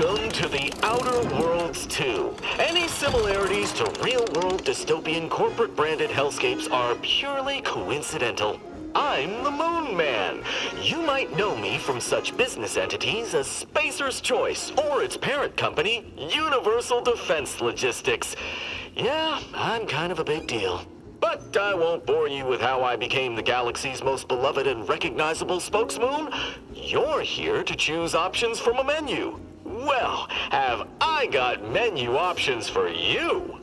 Welcome to the Outer Worlds 2. Any similarities to real-world dystopian corporate-branded hellscapes are purely coincidental. I'm the Moon Man. You might know me from such business entities as Spacer's Choice or its parent company, Universal Defense Logistics. Yeah, I'm kind of a big deal. But I won't bore you with how I became the galaxy's most beloved and recognizable spokesmoon. You're here to choose options from a menu. Well, have I got menu options for you?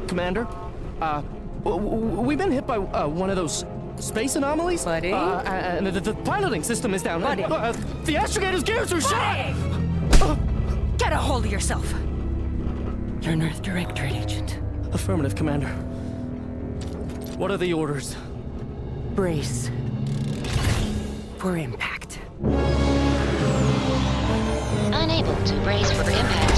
Commander, we've been hit by one of those space anomalies. Buddy? And the piloting system is down. Buddy? The astrogator's gears are shot! Get a hold of yourself! You're an Earth Directorate agent. Affirmative, Commander. What are the orders? Brace for impact. Unable to brace for impact.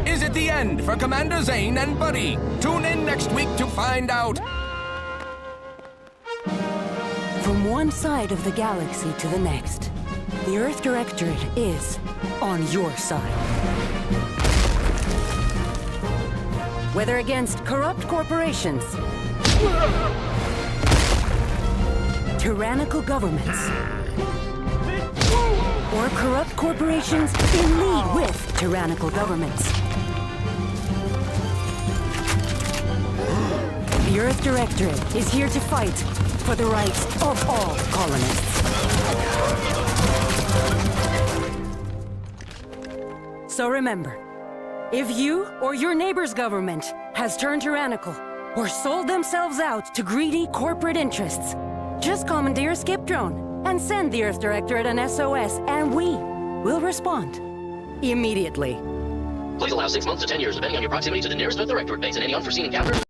Is it the end for Commander Zane and Buddy? Tune in next week to find out. From one side of the galaxy to the next, the Earth Directorate is on your side. Whether against corrupt corporations, tyrannical governments, or corrupt corporations in league with tyrannical governments, the Earth Directorate is here to fight for the rights of all colonists. So remember, if you or your neighbor's government has turned tyrannical or sold themselves out to greedy corporate interests, just commandeer a skip drone and send the Earth Directorate an SOS, and we will respond immediately. Please allow 6 months to 10 years, depending on your proximity to the nearest Earth Directorate base and any unforeseen encounters.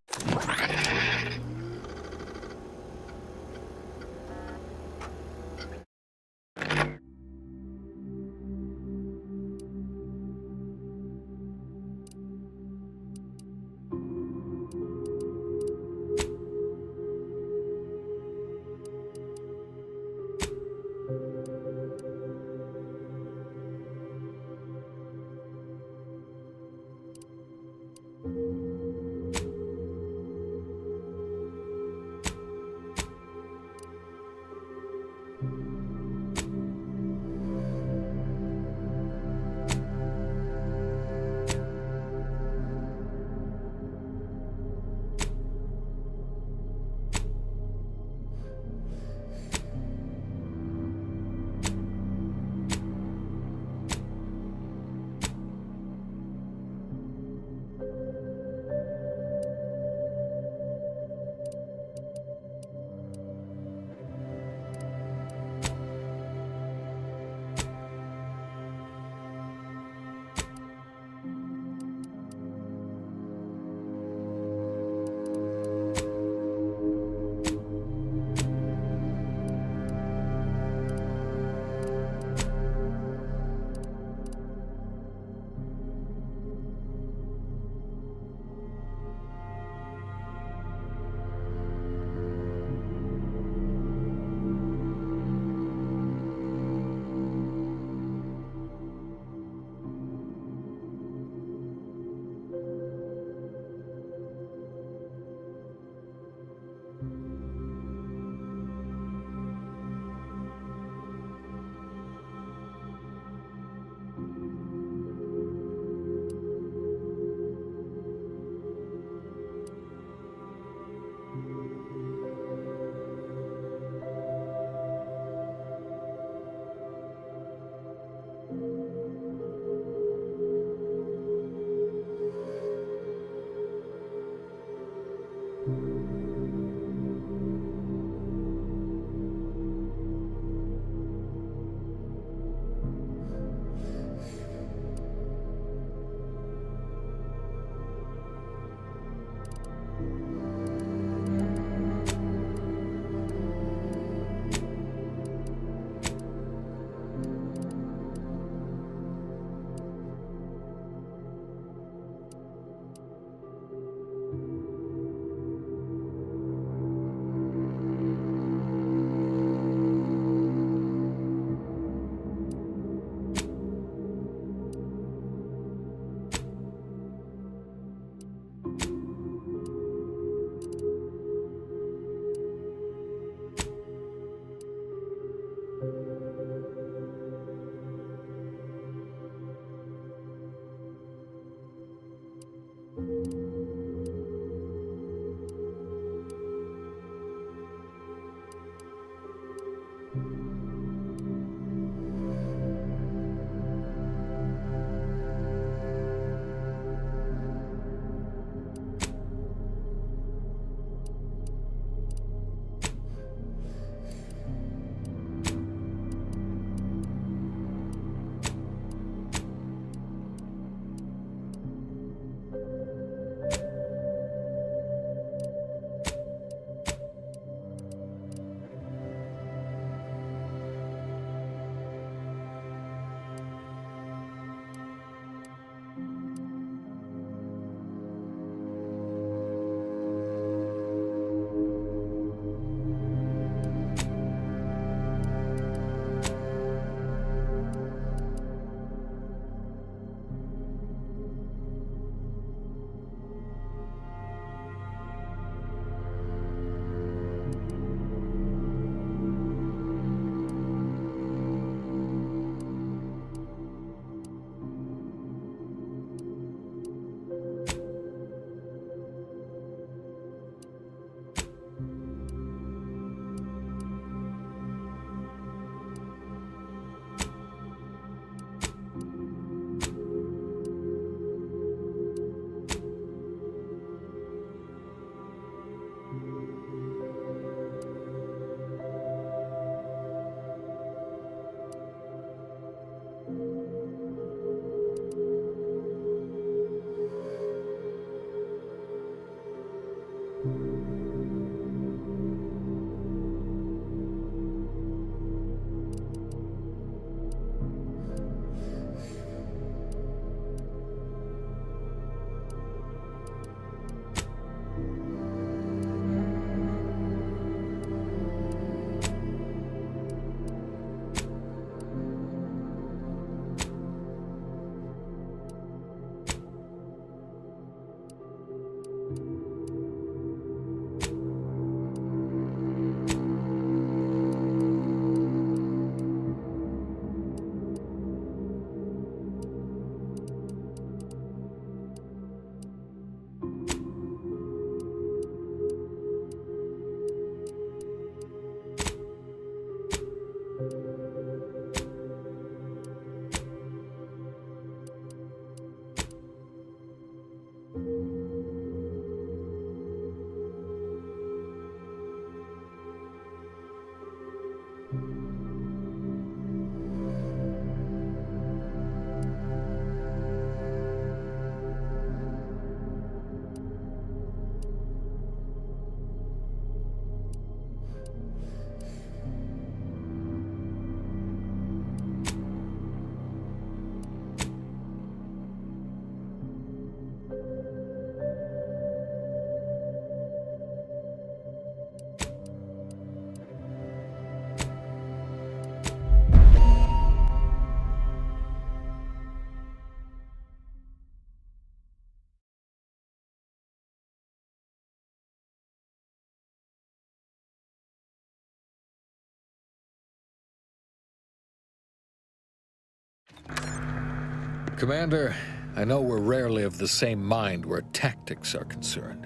Commander, I know we're rarely of the same mind where tactics are concerned,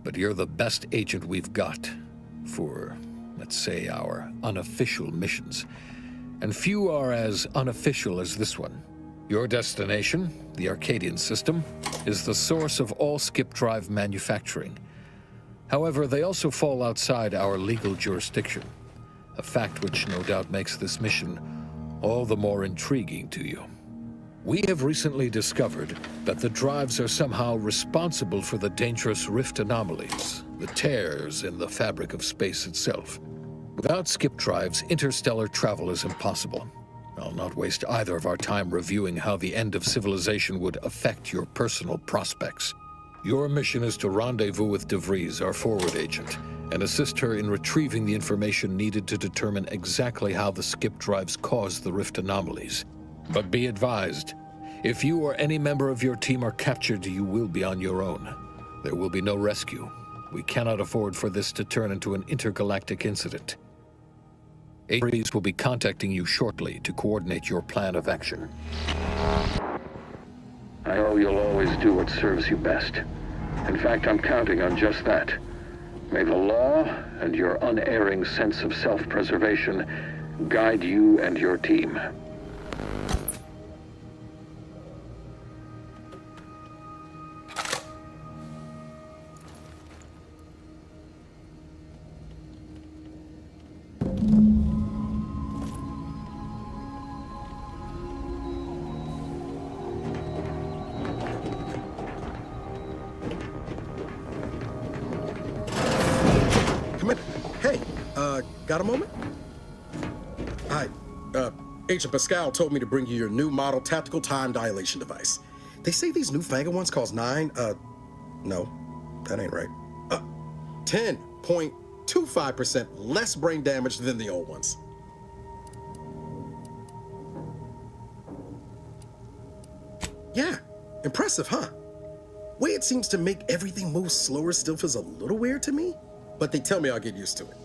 but you're the best agent we've got for, let's say, our unofficial missions. And few are as unofficial as this one. Your destination, the Arcadian system, is the source of all skip drive manufacturing. However, they also fall outside our legal jurisdiction, a fact which no doubt makes this mission all the more intriguing to you. We have recently discovered that the drives are somehow responsible for the dangerous rift anomalies, the tears in the fabric of space itself. Without skip drives, interstellar travel is impossible. I'll not waste either of our time reviewing how the end of civilization would affect your personal prospects. Your mission is to rendezvous with DeVries, our forward agent, and assist her in retrieving the information needed to determine exactly how the skip drives cause the rift anomalies. But be advised, if you or any member of your team are captured, you will be on your own. There will be no rescue. We cannot afford for this to turn into an intergalactic incident. DeVries will be contacting you shortly to coordinate your plan of action. I know you'll always do what serves you best. In fact, I'm counting on just that. May the law and your unerring sense of self-preservation guide you and your team. Hey, got a moment? Hi, Agent Pascal told me to bring you your new model tactical time dilation device. They say these newfangled ones cause no, that ain't right. 10.25% less brain damage than the old ones. Yeah, impressive, huh? Way it seems to make everything move slower still feels a little weird to me, but they tell me I'll get used to it.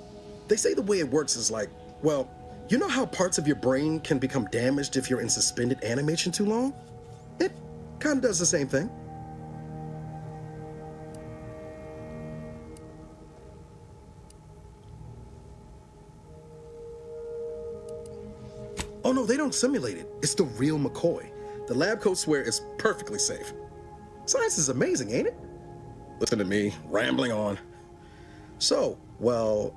They say the way it works is like, well, you know how parts of your brain can become damaged if you're in suspended animation too long? It kind of does the same thing. Oh no, they don't simulate it. It's the real McCoy. The lab coats swear it's perfectly safe. Science is amazing, ain't it? Listen to me, rambling on. So, well,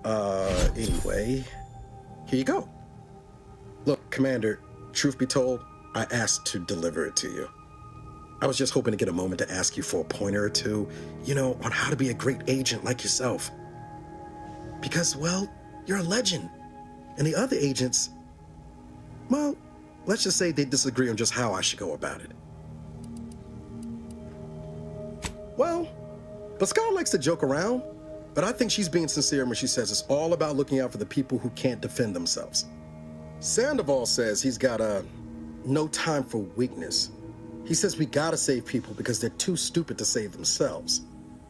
anyway, here you go. Look, Commander, truth be told, I asked to deliver it to you. I was just hoping to get a moment to ask you for a pointer or two, you know, on how to be a great agent like yourself. Because, well, you're a legend. And the other agents, well, let's just say they disagree on just how I should go about it. Well, Pascal likes to joke around, but I think she's being sincere when she says it's all about looking out for the people who can't defend themselves. Sandoval says he's got no time for weakness. He says we gotta save people because they're too stupid to save themselves,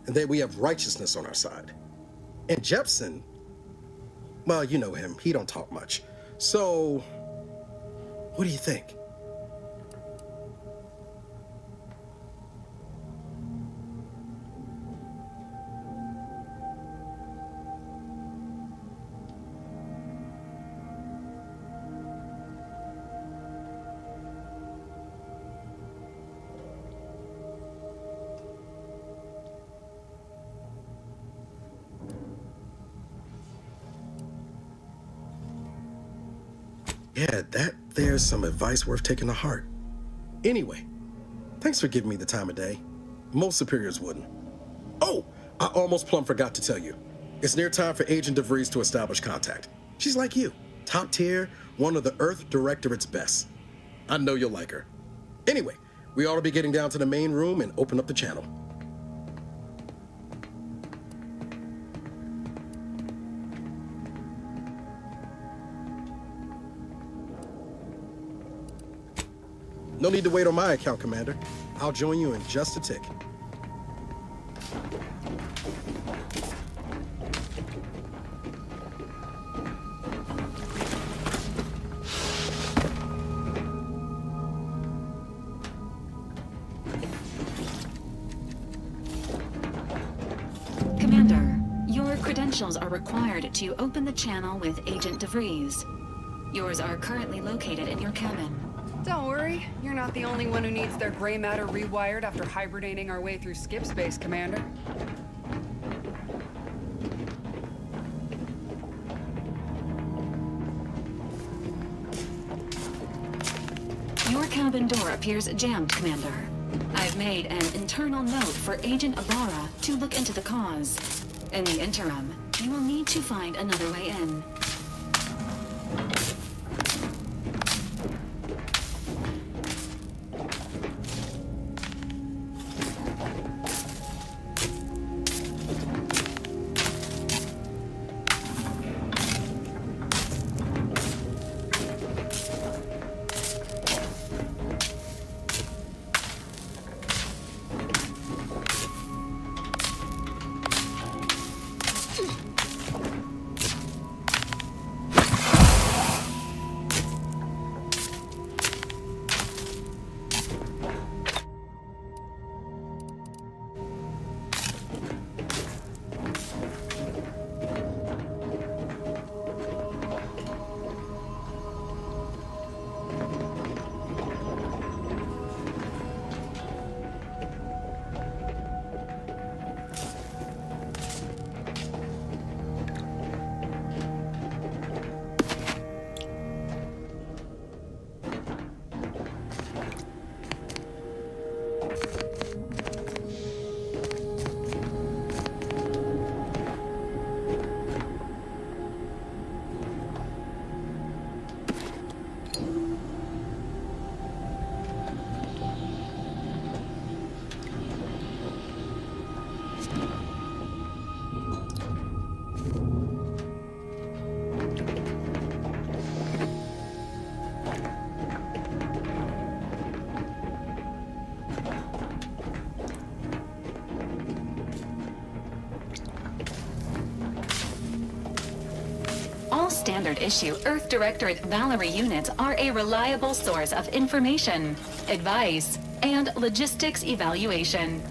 and that we have righteousness on our side. And Jepson, well, you know him, he don't talk much. So, what do you think? Yeah, there's some advice worth taking to heart. Anyway, thanks for giving me the time of day. Most superiors wouldn't. Oh, I almost plumb forgot to tell you. It's near time for Agent DeVries to establish contact. She's like you, top tier, one of the Earth Directorate's best. I know you'll like her. Anyway, we ought to be getting down to the main room and open up the channel. No need to wait on my account, Commander. I'll join you in just a tick. Commander, your credentials are required to open the channel with Agent DeVries. Yours are currently located in your cabin. Don't worry, you're not the only one who needs their gray matter rewired after hibernating our way through skip space, Commander. Your cabin door appears jammed, Commander. I've made an internal note for Agent Ibarra to look into the cause. In the interim, you will need to find another way in. standard issue Earth Directorate Valerie units are a reliable source of information, advice, and logistics evaluation.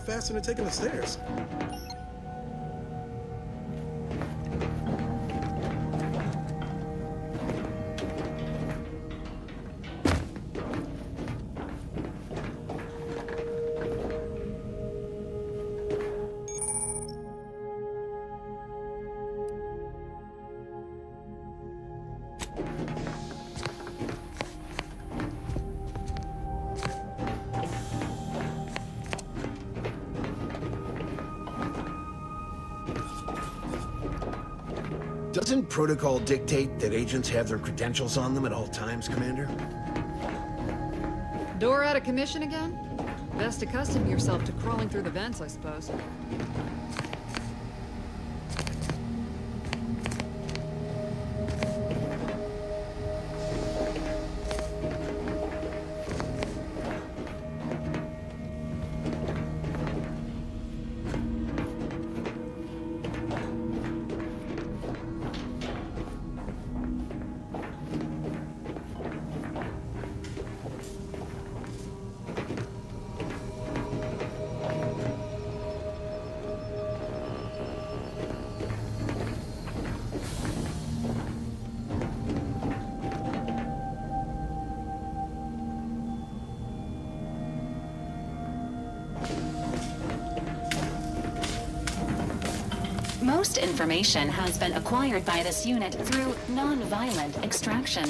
Faster than taking the stairs. Doesn't protocol dictate that agents have their credentials on them at all times, Commander? Door out of commission again? Best accustom yourself to crawling through the vents, I suppose. Most information has been acquired by this unit through non-violent extraction.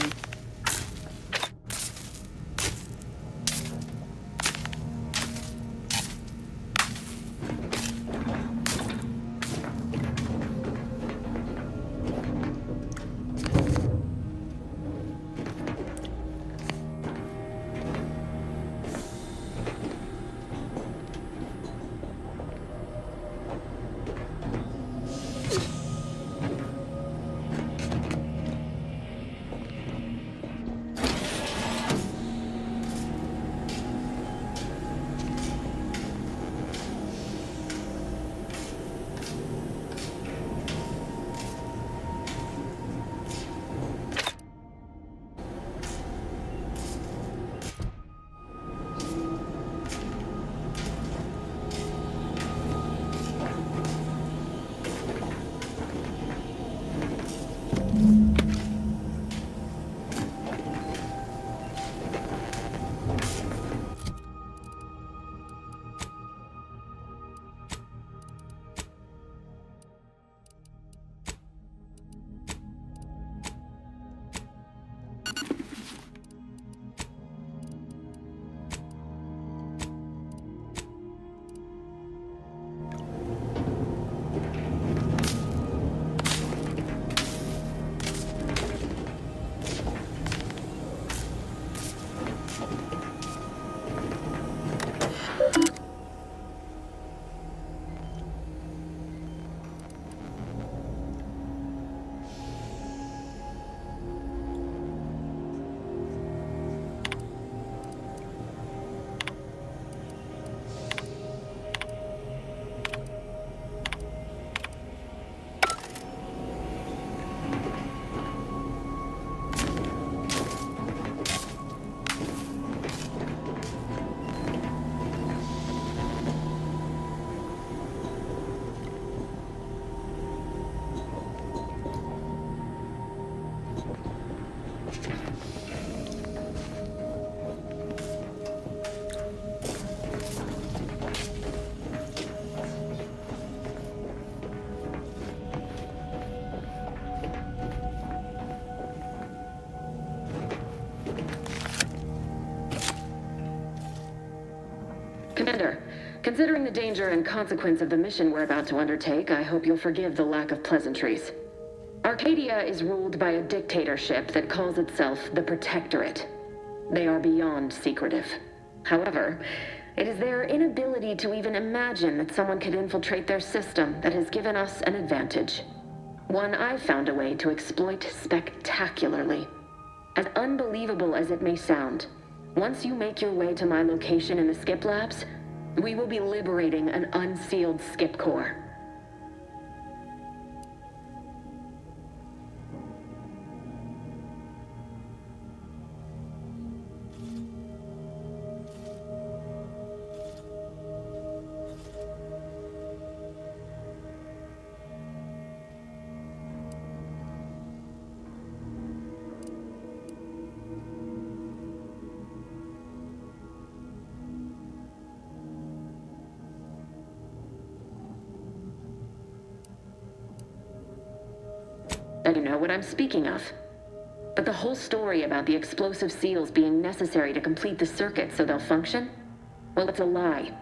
Commander, considering the danger and consequence of the mission we're about to undertake, I hope you'll forgive the lack of pleasantries. Arcadia is ruled by a dictatorship that calls itself the Protectorate. They are beyond secretive. However, it is their inability to even imagine that someone could infiltrate their system that has given us an advantage. One I've found a way to exploit spectacularly. As unbelievable as it may sound, once you make your way to my location in the Skip Labs, we will be liberating an unsealed Skip core. I don't know what I'm speaking of. But the whole story about the explosive seals being necessary to complete the circuit so they'll function? Well, it's a lie.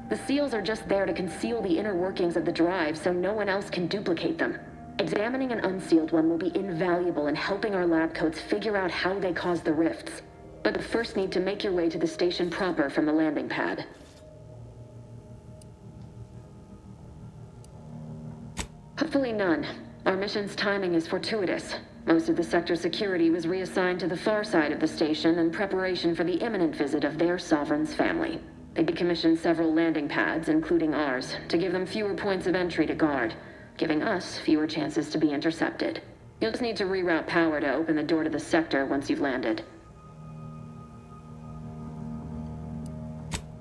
The seals are just there to conceal the inner workings of the drive so no one else can duplicate them. Examining an unsealed one will be invaluable in helping our lab coats figure out how they cause the rifts. But you first need to make your way to the station proper from the landing pad. Hopefully none. Our mission's timing is fortuitous. Most of the sector security was reassigned to the far side of the station in preparation for the imminent visit of their sovereign's family. They decommissioned several landing pads, including ours, to give them fewer points of entry to guard, giving us fewer chances to be intercepted. You'll just need to reroute power to open the door to the sector once you've landed.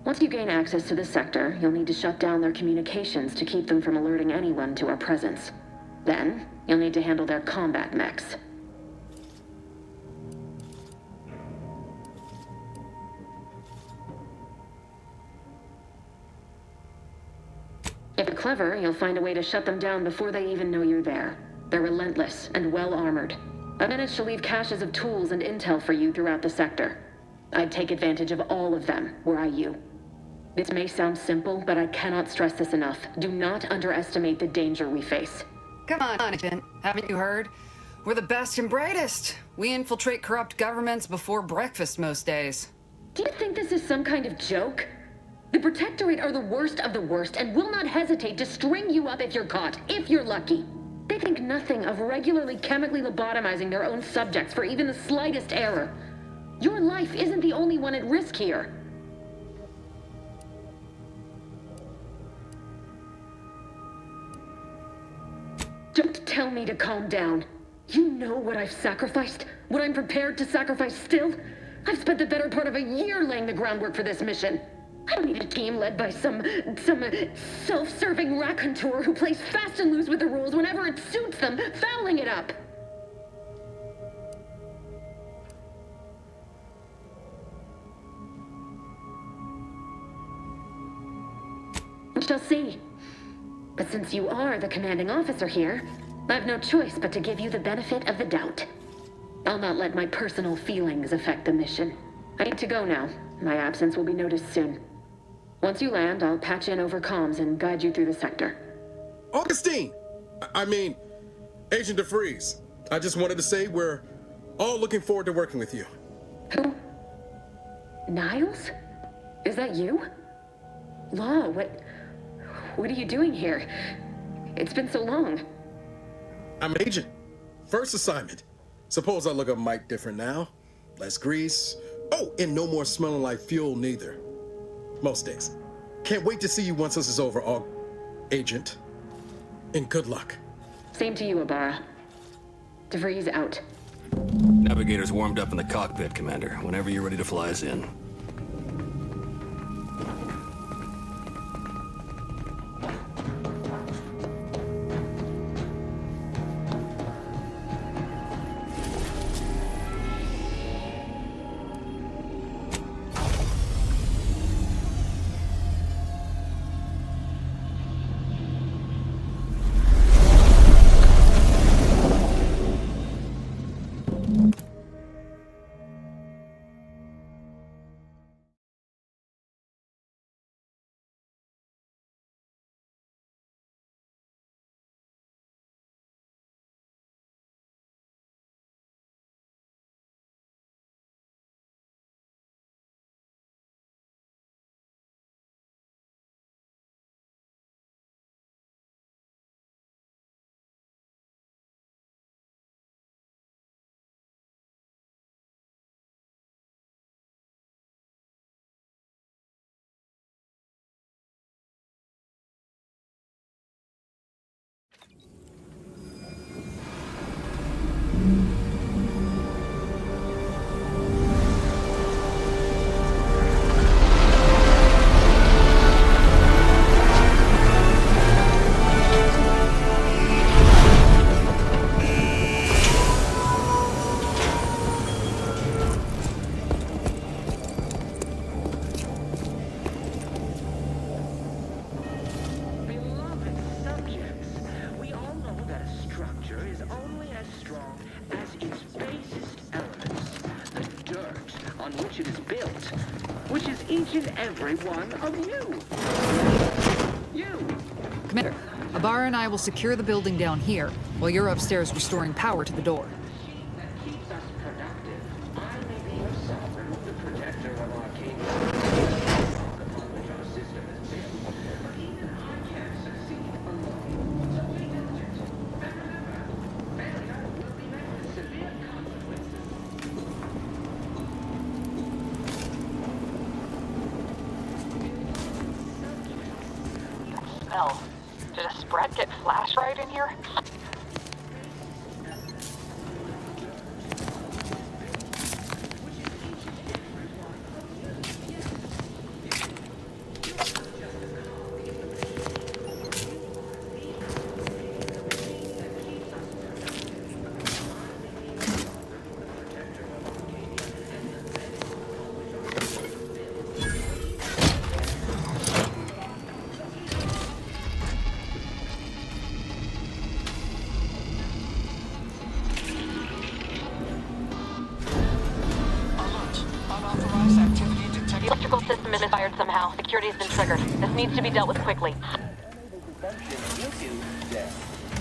Once you gain access to the sector, you'll need to shut down their communications to keep them from alerting anyone to our presence. Then, you'll need to handle their combat mechs. If you're clever, you'll find a way to shut them down before they even know you're there. They're relentless and well-armored. I managed to leave caches of tools and intel for you throughout the sector. I'd take advantage of all of them, were I you. This may sound simple, but I cannot stress this enough. Do not underestimate the danger we face. Come on, Agent. Haven't you heard? We're the best and brightest. We infiltrate corrupt governments before breakfast most days. Do you think this is some kind of joke? The Protectorate are the worst of the worst and will not hesitate to string you up if you're caught, if you're lucky. They think nothing of regularly chemically lobotomizing their own subjects for even the slightest error. Your life isn't the only one at risk here. Don't tell me to calm down. You know what I've sacrificed? What I'm prepared to sacrifice still? I've spent the better part of a year laying the groundwork for this mission. I don't need a team led by some self-serving raconteur who plays fast and loose with the rules whenever it suits them, fouling it up. We shall see. But since you are the commanding officer here, I've no choice but to give you the benefit of the doubt. I'll not let my personal feelings affect the mission. I need to go now. My absence will be noticed soon. Once you land, I'll patch in over comms and guide you through the sector. Augustine! I mean, Agent DeFreeze. I just wanted to say we're all looking forward to working with you. Who? Niles? Is that you? Law, what are you doing here? It's been so long. I'm an agent. First assignment. Suppose I look a mite different now. Less grease. Oh, and no more smelling like fuel neither. Most days. Can't wait to see you once this is over, Agent. And good luck. Same to you, Ibarra. DeVries out. Navigator's warmed up in the cockpit, Commander. Whenever you're ready to fly us in. Every one of you. Commander, Ibarra and I will secure the building down here, while you're upstairs restoring power to the door. Keeps us productive. I may be your sovereign, the protector of Arcadia, upon which our system is built, but even I can't succeed alone. So we diligent. Remember, failure will be met with severe consequences. Smell. Did a spread get flash right in here? The electrical system is misfired somehow. Security has been triggered. This needs to be dealt with quickly.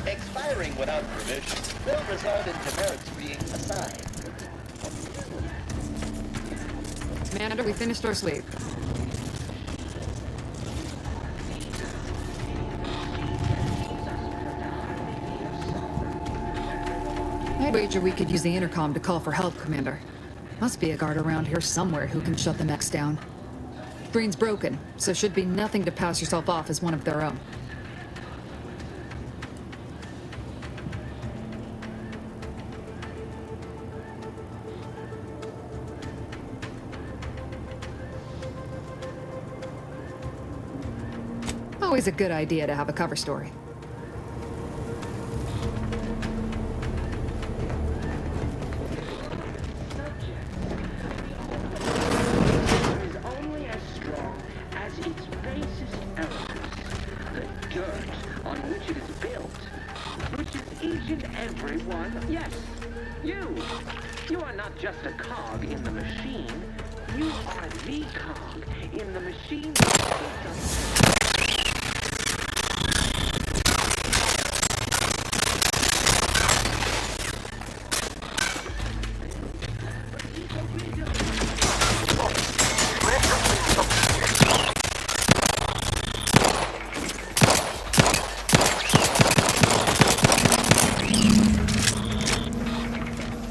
Expiring without permission will result in demerits being assigned. Commander, we finished our sweep. I'd wager we could use the intercom to call for help, Commander. Must be a guard around here somewhere who can shut the mechs down. Screen's broken, so should be nothing to pass yourself off as one of their own. Always a good idea to have a cover story. Just a cog in the machine. You are the cog in the machine.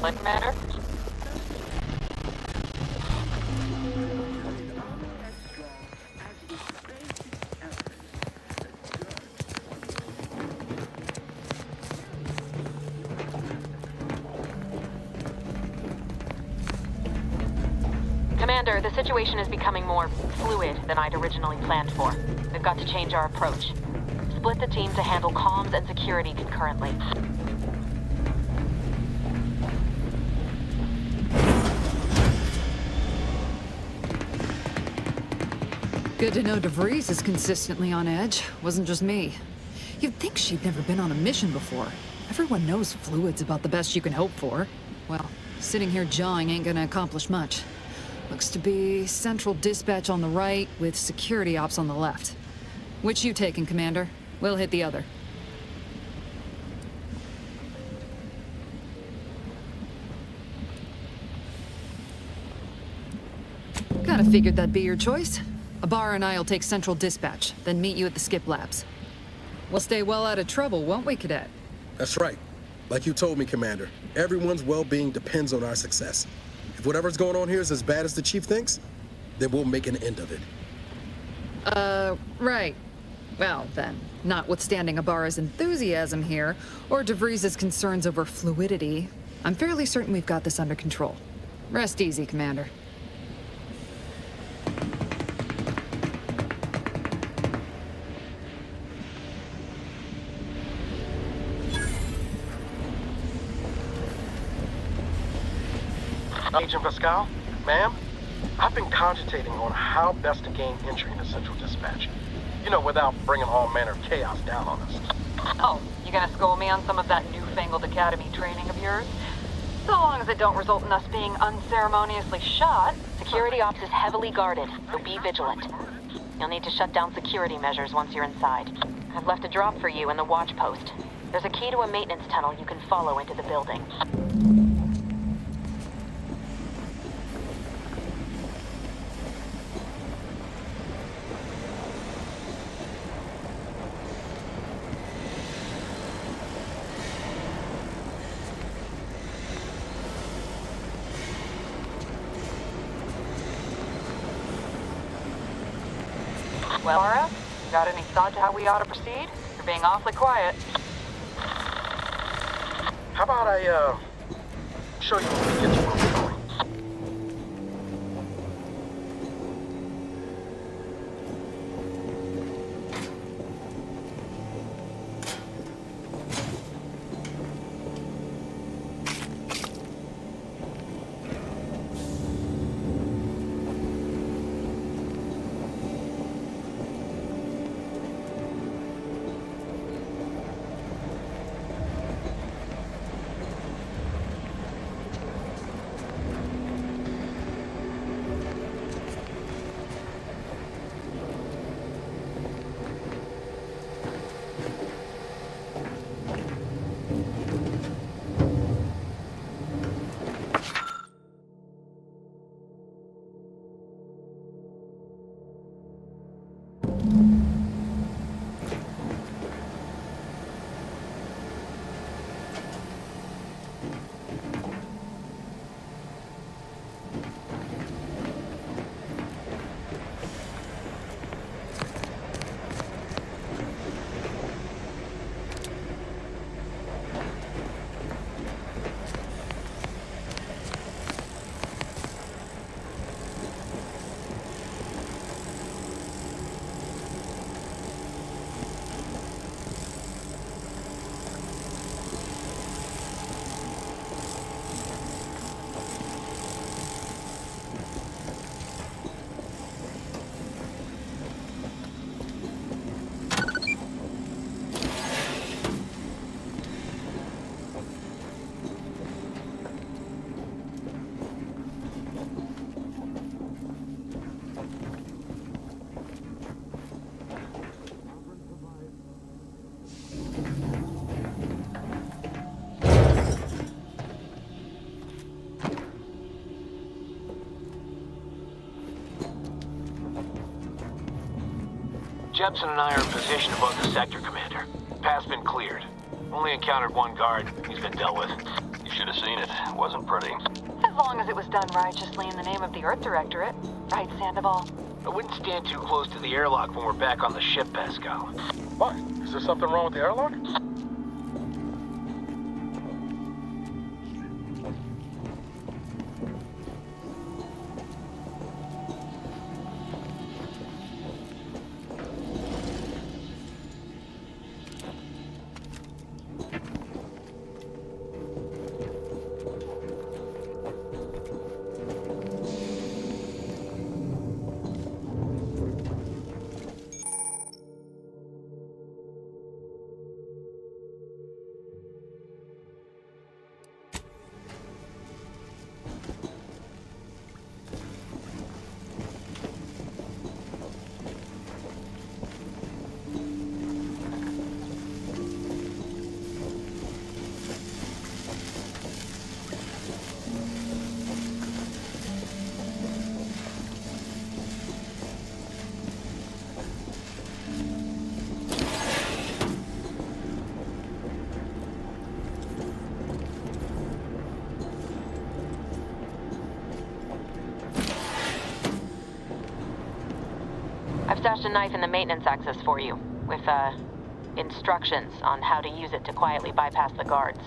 What matter? Commander, the situation is becoming more fluid than I'd originally planned for. We've got to change our approach. Split the team to handle comms and security concurrently. Good to know DeVries is consistently on edge. Wasn't just me. You'd think she'd never been on a mission before. Everyone knows fluid's about the best you can hope for. Well, Sitting here jawing ain't gonna accomplish much. Looks to be central dispatch on the right with security ops on the left. Which you taking, Commander? We'll hit the other. Kinda figured that'd be your choice. Ibarra and I'll take central dispatch, then meet you at the skip labs. We'll stay well out of trouble, won't we, Cadet? That's right. Like you told me, Commander, everyone's well-being depends on our success. If whatever's going on here is as bad as the Chief thinks, then we'll make an end of it. Right. Well, then, notwithstanding Ibarra's enthusiasm here, or DeVries's concerns over fluidity, I'm fairly certain we've got this under control. Rest easy, Commander. Agent Pascal, ma'am, I've been cogitating on how best to gain entry into Central Dispatch. You know, without bringing all manner of chaos down on us. Oh, you gonna school me on some of that newfangled academy training of yours? So long as it don't result in us being unceremoniously shot. Security ops is heavily guarded, so be vigilant. You'll need to shut down security measures once you're inside. I've left a drop for you in the watch post. There's a key to a maintenance tunnel you can follow into the building. Well, Laura, got any thought to how we ought to proceed? You're being awfully quiet. How about I, show you when we get to where we're going? Jepson and I are in position above the sector, Commander. Path's been cleared. Only encountered one guard. He's been dealt with. You should have seen it. It wasn't pretty. As long as it was done righteously in the name of the Earth Directorate. Right, Sandoval? I wouldn't stand too close to the airlock when we're back on the ship, Pascal. What? Is there something wrong with the airlock? stashed a knife in the maintenance access for you, with, instructions on how to use it to quietly bypass the guards.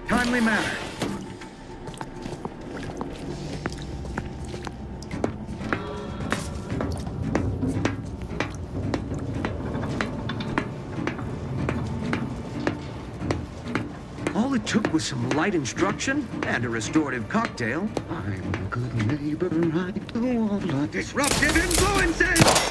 Timely manner. All it took was some light instruction and a restorative cocktail. I'm a good neighbor, I do all the disruptive influences!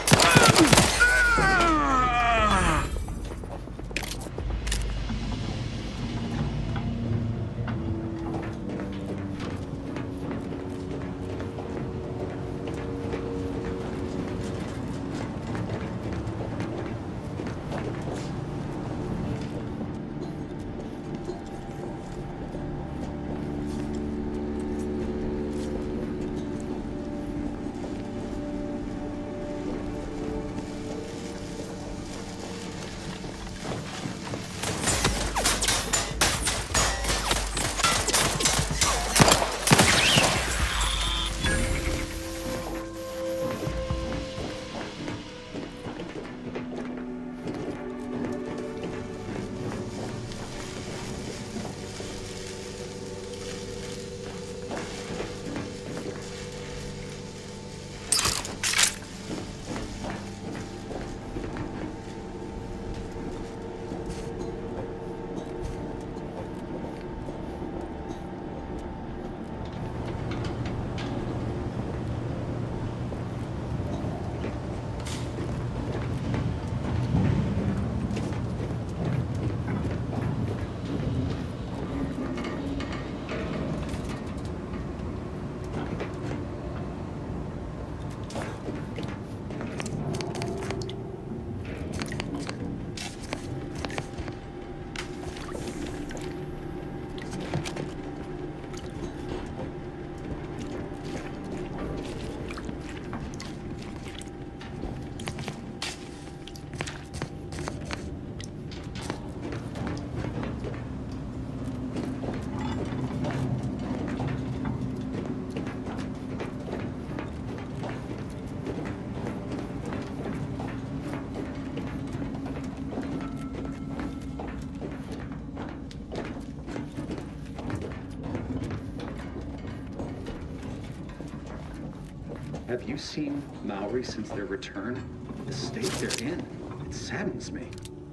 Have you seen Maori since their return? The state they're in, it saddens me.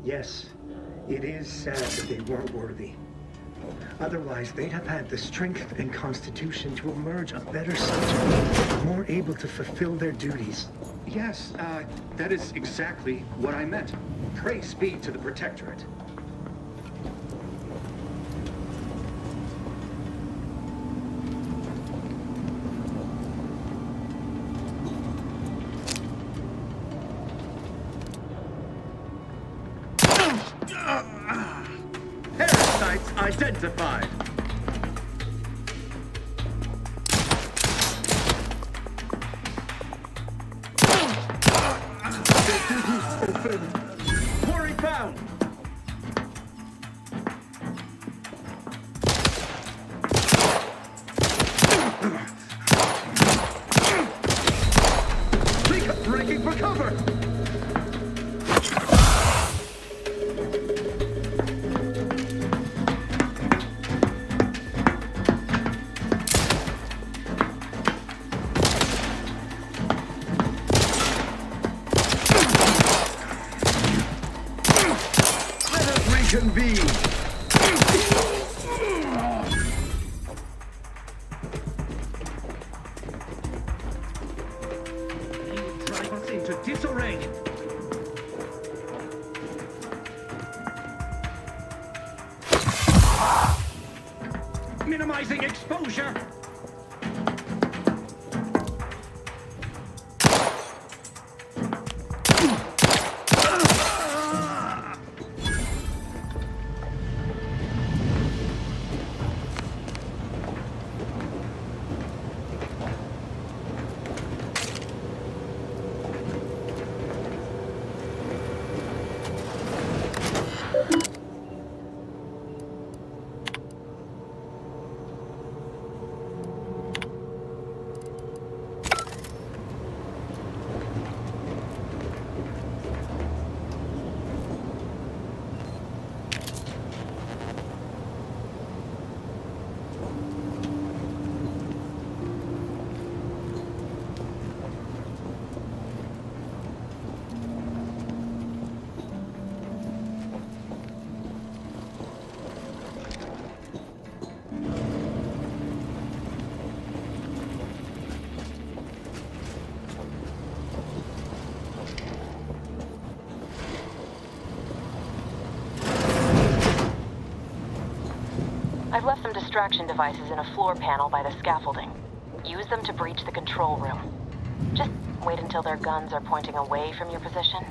Yes, it is sad that they weren't worthy. Otherwise, they'd have had the strength and constitution to emerge a better subject, more able to fulfill their duties. Yes, that is exactly what I meant. Praise be to the Protectorate. Parasites identified. Quarry found. Breaking for cover. Reconvene. Drive us into disarray. Minimizing exposure. I've left some distraction devices in a floor panel by the scaffolding. Use them to breach the control room. Just wait until their guns are pointing away from your position.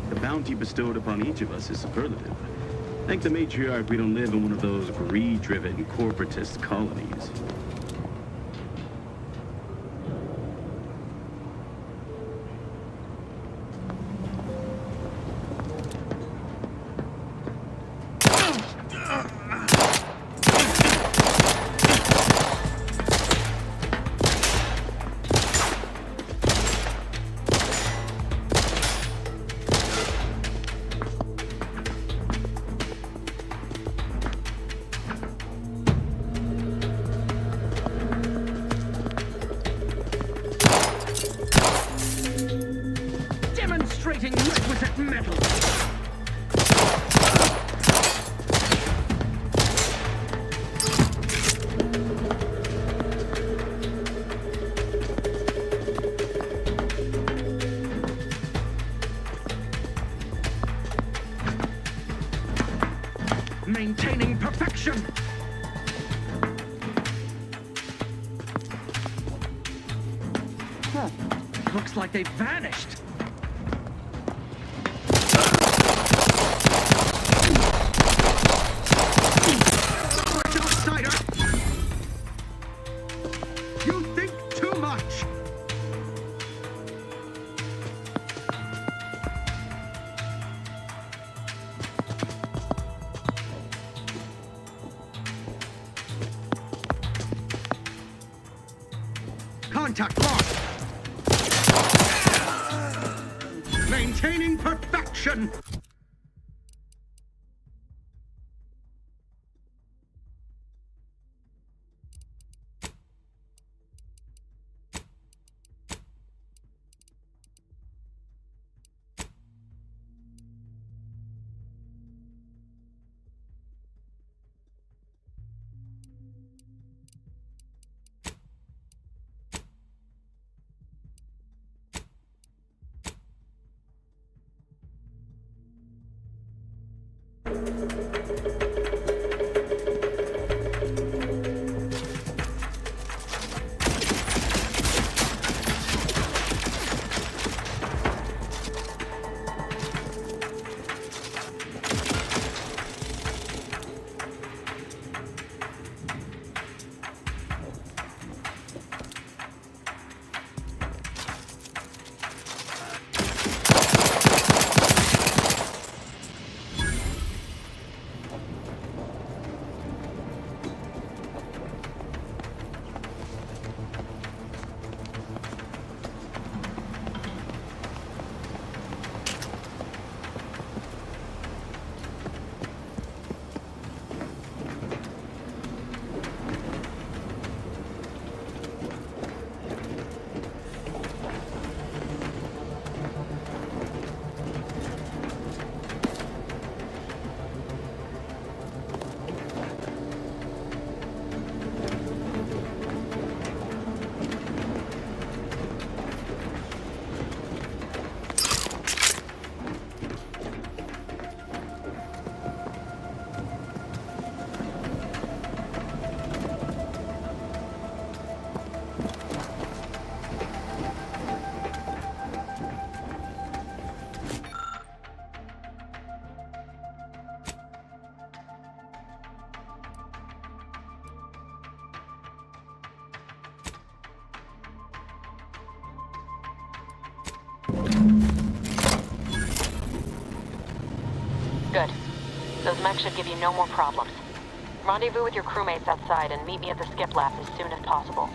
The bounty bestowed upon each of us is superlative. Thank the matriarch we don't live in one of those greed-driven corporatist colonies. Maintaining perfection! Huh. Looks like they've vanished. Outsider! You think too much! Contact lost! Maintaining perfection! Good. Those mechs should give you no more problems. Rendezvous with your crewmates outside and meet me at the skip lab as soon as possible.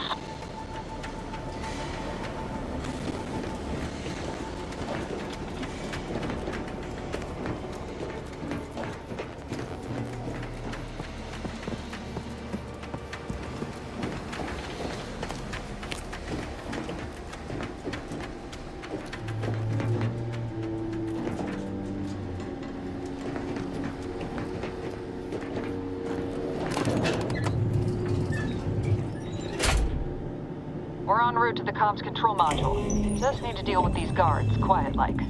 We're en route to the comms control module. Just need to deal with these guards, quiet-like.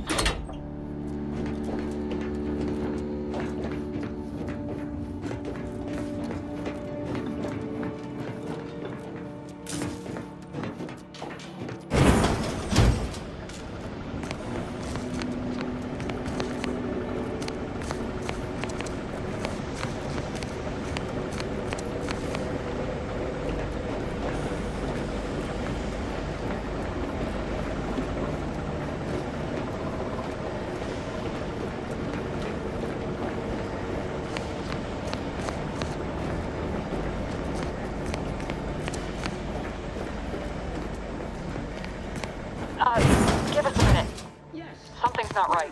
Give us a minute. Yes. Something's not right.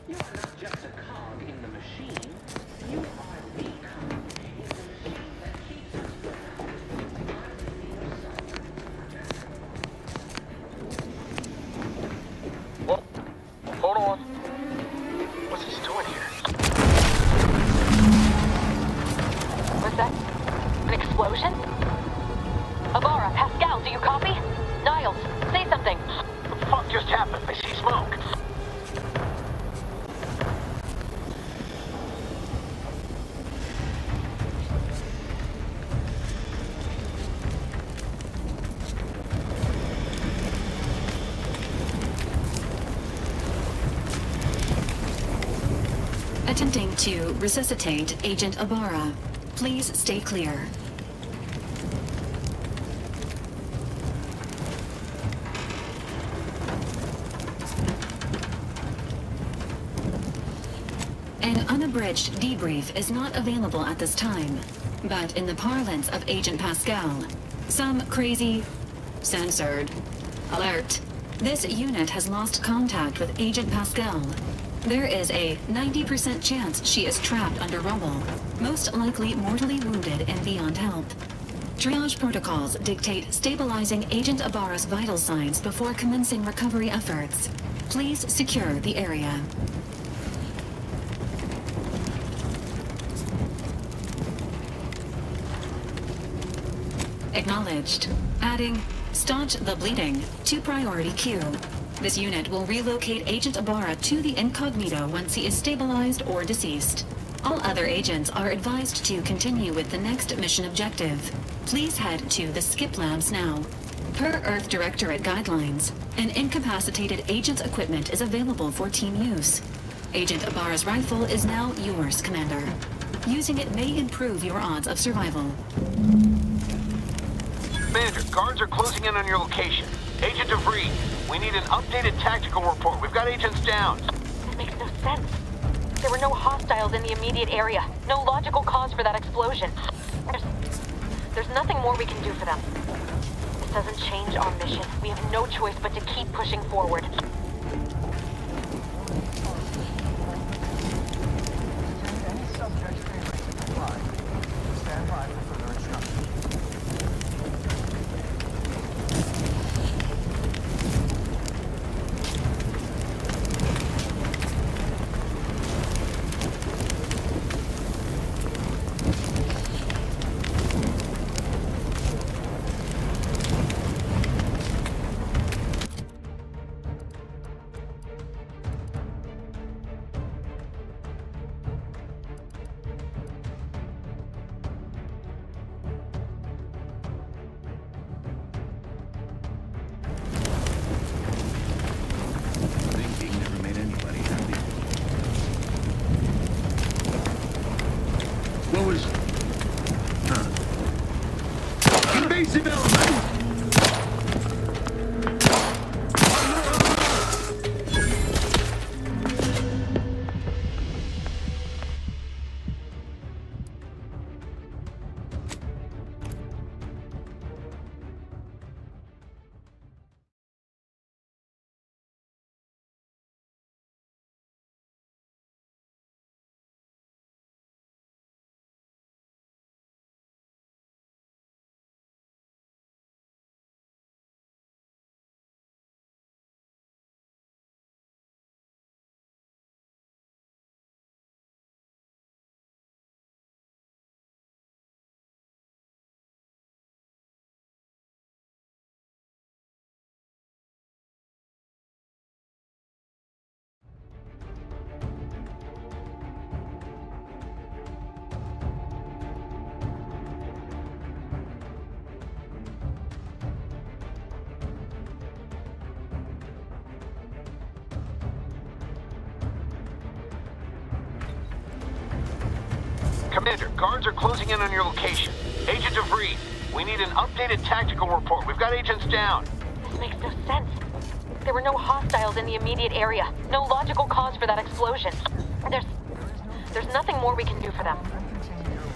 You are not just a cog in the machine. You are the cog in the machine that keeps us Whoa. Hold on. What's he doing here? What's that? An explosion? Avara, Pascal, do you copy? Niles, say something. What the fuck just happened? I see smoke. attempting to resuscitate Agent Ibarra. Please stay clear. An unabridged debrief is not available at this time, but in the parlance of Agent Pascal, some crazy... censored. Alert. This unit has lost contact with Agent Pascal. There is a 90% chance she is trapped under rubble, most likely mortally wounded and beyond help. Triage protocols dictate stabilizing Agent Ibarra's vital signs before commencing recovery efforts. Please secure the area. Acknowledged. Adding staunch the bleeding to priority queue. This unit will relocate Agent Ibarra to the incognito once he is stabilized or deceased. All other agents are advised to continue with the next mission objective. Please head to the skip labs now. Per Earth Directorate guidelines, an incapacitated agent's equipment is available for team use. Agent Ibarra's rifle is now yours, Commander. Using it may improve your odds of survival. Commander, guards are closing in on your location. Agent DeVries, we need an updated tactical report. We've got agents down. This makes no sense. There were no hostiles in the immediate area. No logical cause for that explosion. There's nothing more we can do for them. This doesn't change our mission. We have no choice but to keep pushing forward. Any subject failing to comply, stand by for further instructions. What was... Invasive element! Commander, guards are closing in on your location. Agent DeVries, we need an updated tactical report. We've got agents down. This makes no sense. There were no hostiles in the immediate area. No logical cause for that explosion. There's nothing more we can do for them.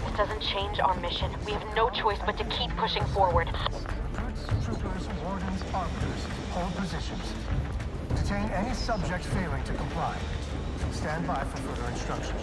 This doesn't change our mission. We have no choice but to keep pushing forward. Recruits, troopers, wardens, arbiters, hold positions. Detain any subject failing to comply. Stand by for further instructions.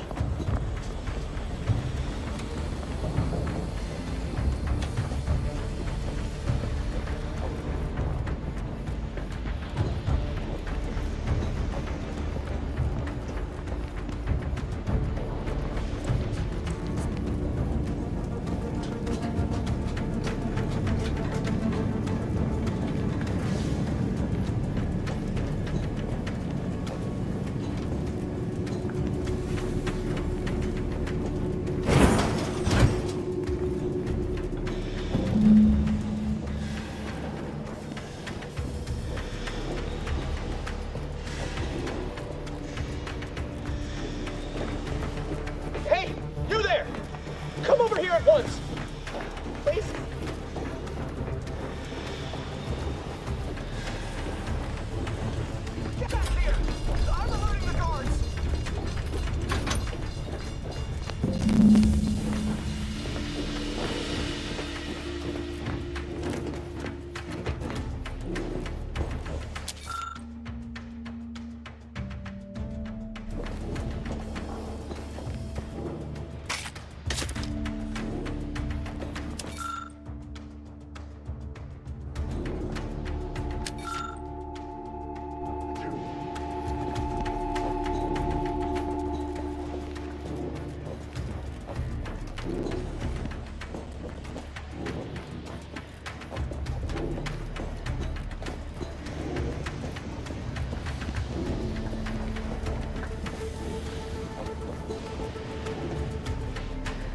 Come over here at once! Please? Get back here! I'm alerting the guards!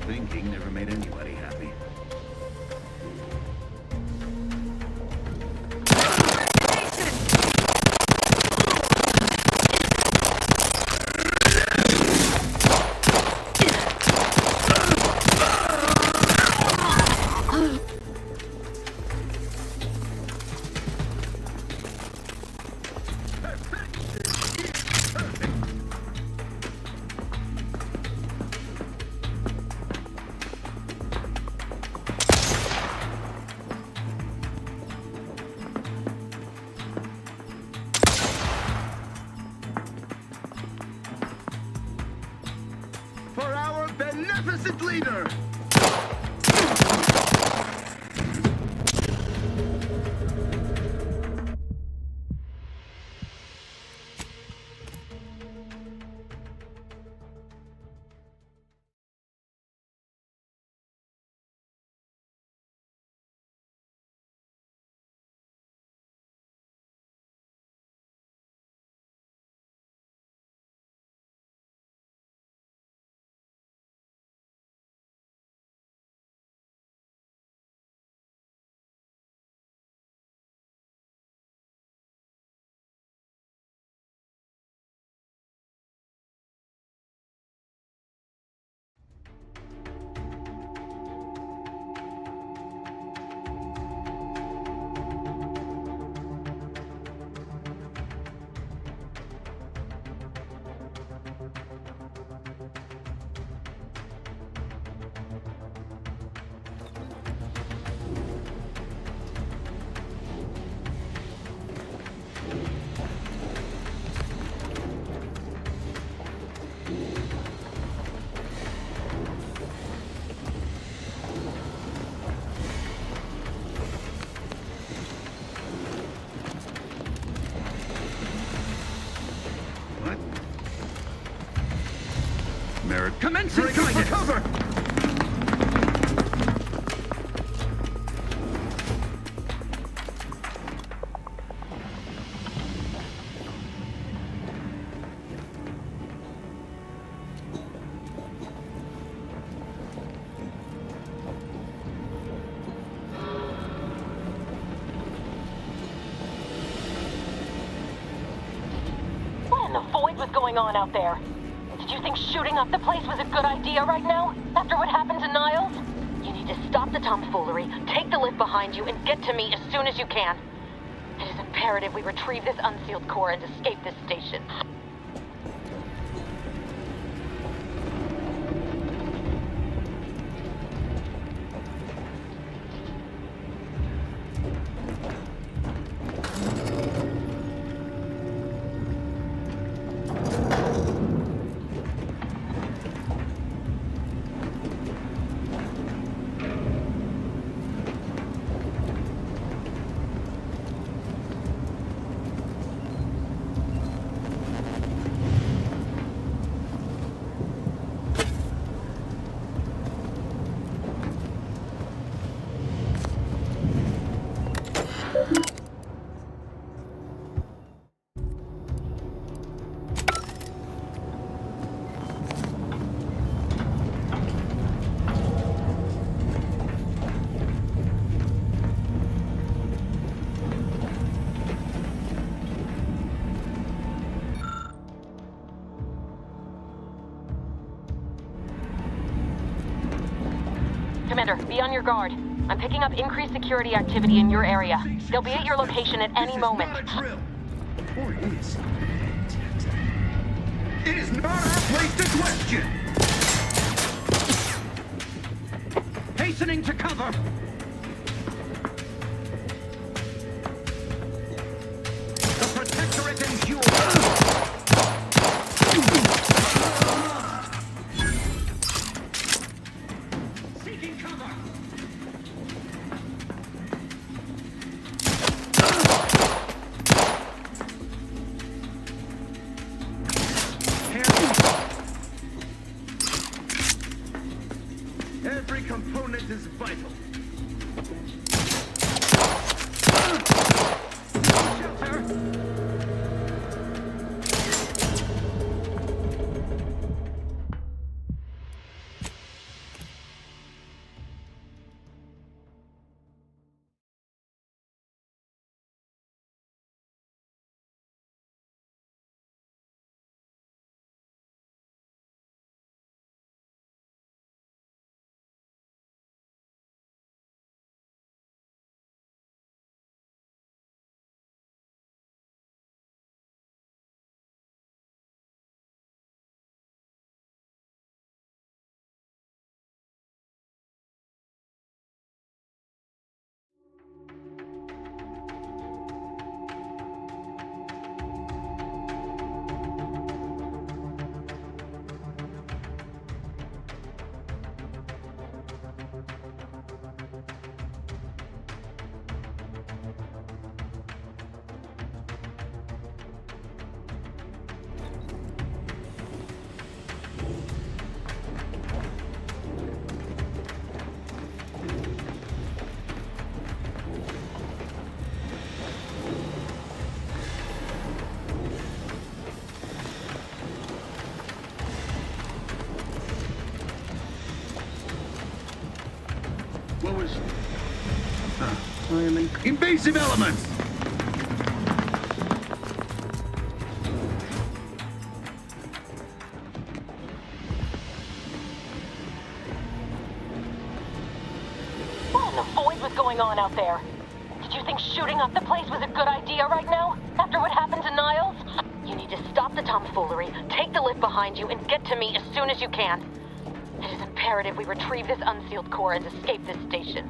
Thinking never made anybody happy. For our beneficent leader! Merrick, commencing target! Cover! What in the void was going on out there? Did you think shooting up the place was a good idea right now? After what happened to Niles? You need to stop the tomfoolery, take the lift behind you, and get to me as soon as you can. It is imperative we retrieve this unsealed core and escape this station. Commander, be on your guard. I'm picking up increased security activity in your area. They'll be at your location at any moment. Or it is. It is not our place to question! Hastening to cover! The Protectorate endures! Seeking cover! Every component is vital. Shelter! What was... I am in... Invasive elements! What in the void was going on out there? Did you think shooting up the place was a good idea right now? After what happened to Niles? You need to stop the tomfoolery, take the lift behind you, and get to me as soon as you can. It is imperative we retrieve this unsealed core and escape this station.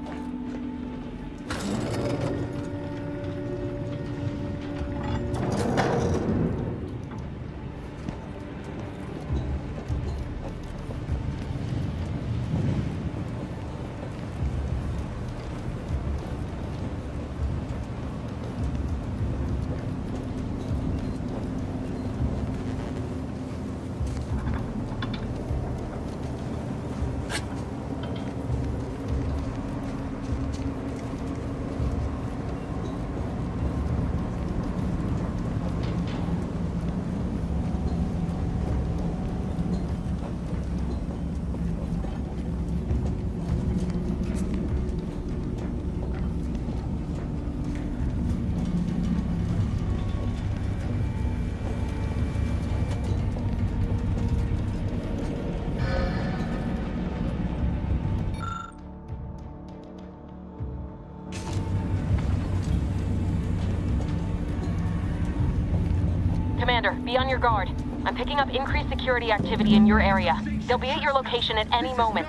Commander, be on your guard. I'm picking up increased security activity in your area. They'll be at your location at any moment.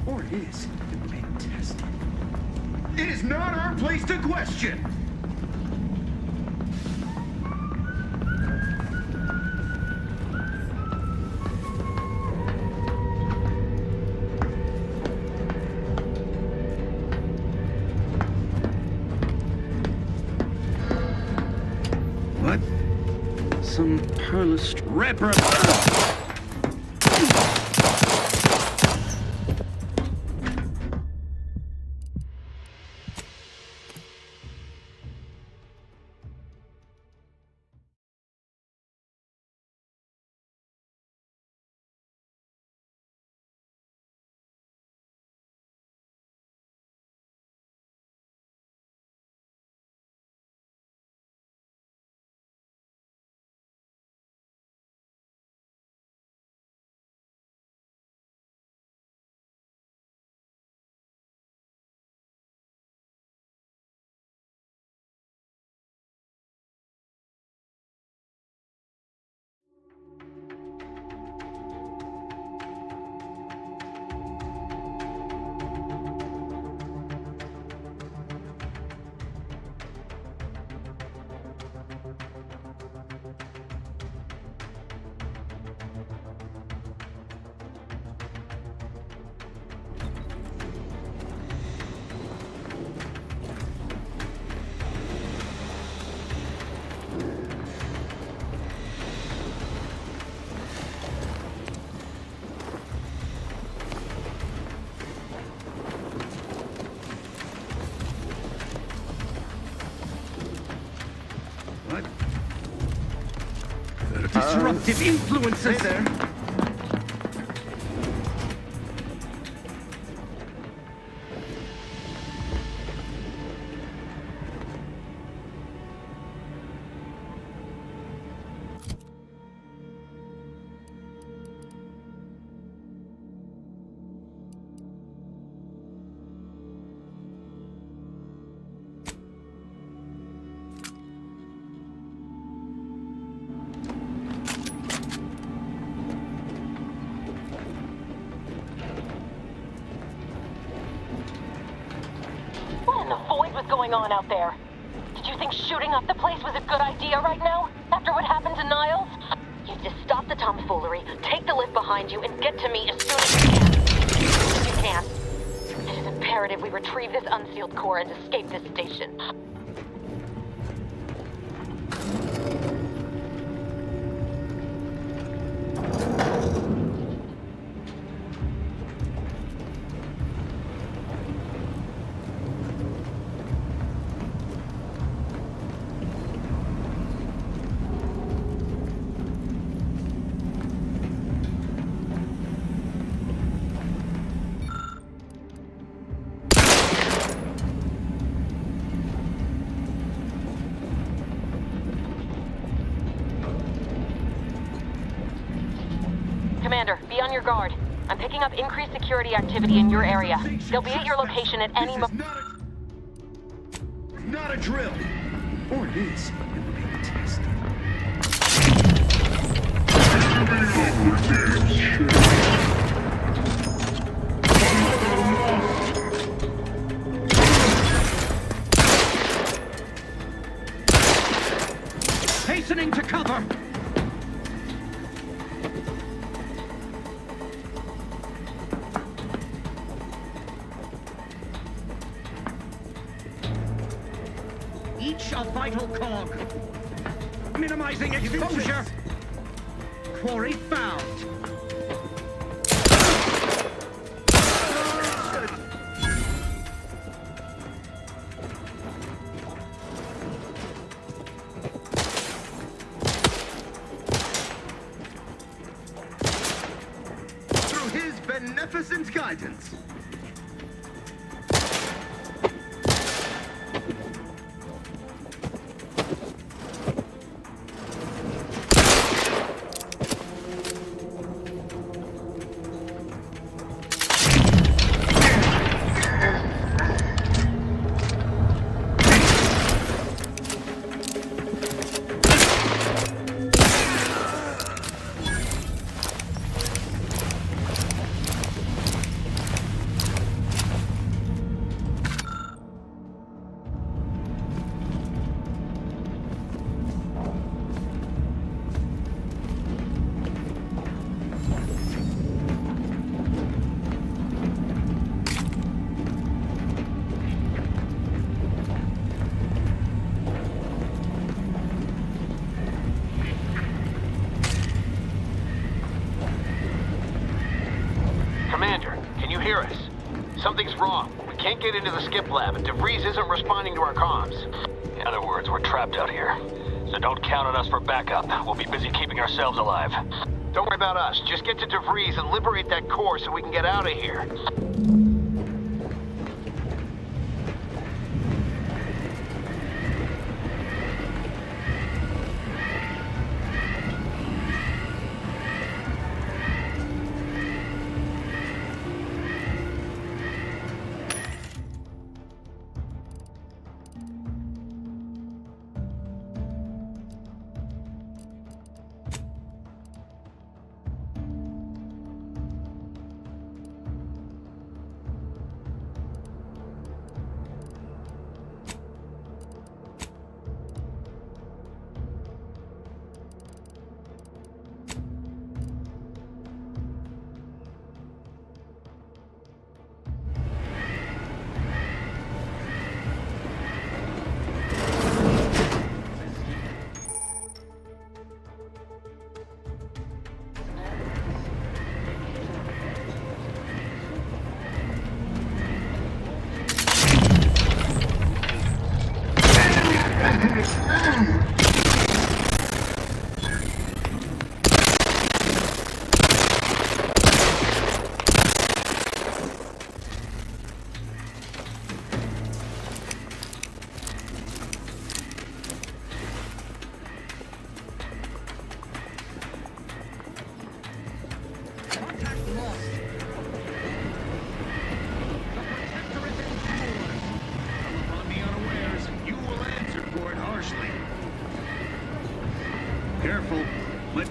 Or it is. Fantastic. It is not our place to question! What? Some pearlist reprobate. destructive influences. Hey there. What in the void was going on out there? Did you think shooting up the place was a good idea right now? After what happened to Niles? You just stop the tomfoolery, take the lift behind you, and get to me as soon as you can. As you can. It is imperative we retrieve this unsealed core and escape this station. Commander, be on your guard. I'm picking up increased security activity in your area. They'll be at your location at any moment. Not a drill. Or it is. It will be a test. Hastening to cover. Each a vital cog. Minimizing exposure. Quarry found. Through his beneficent guidance. Commander, can you hear us? Something's wrong. We can't get into the skip lab, and DeVries isn't responding to our comms. In other words, we're trapped out here. So don't count on us for backup. We'll be busy keeping ourselves alive. Don't worry about us. Just get to DeVries and liberate that core so we can get out of here.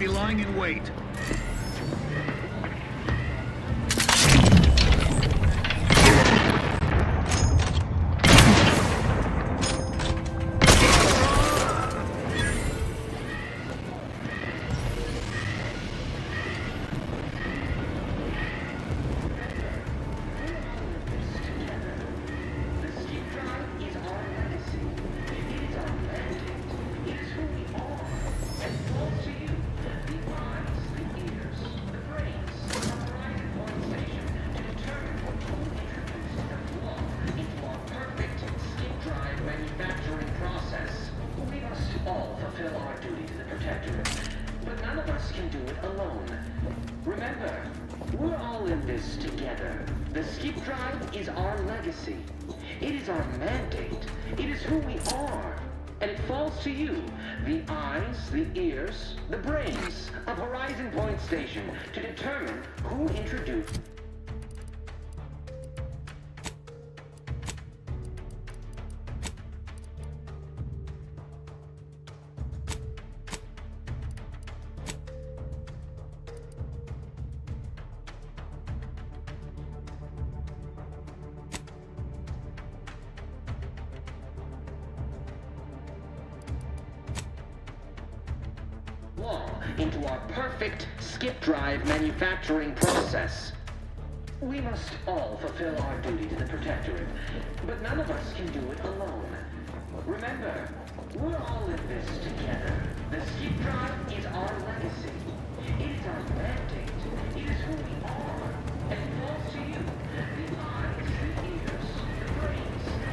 be lying in wait. The brains of Horizon Point Station to determine who introduced... into our perfect skip drive manufacturing process. We must all fulfill our duty to the Protectorate, but none of us can do it alone. Remember, we're all in this together. The skip drive is our legacy. It is our mandate. It is who we are. And it falls to you. The eyes, the ears, the brains.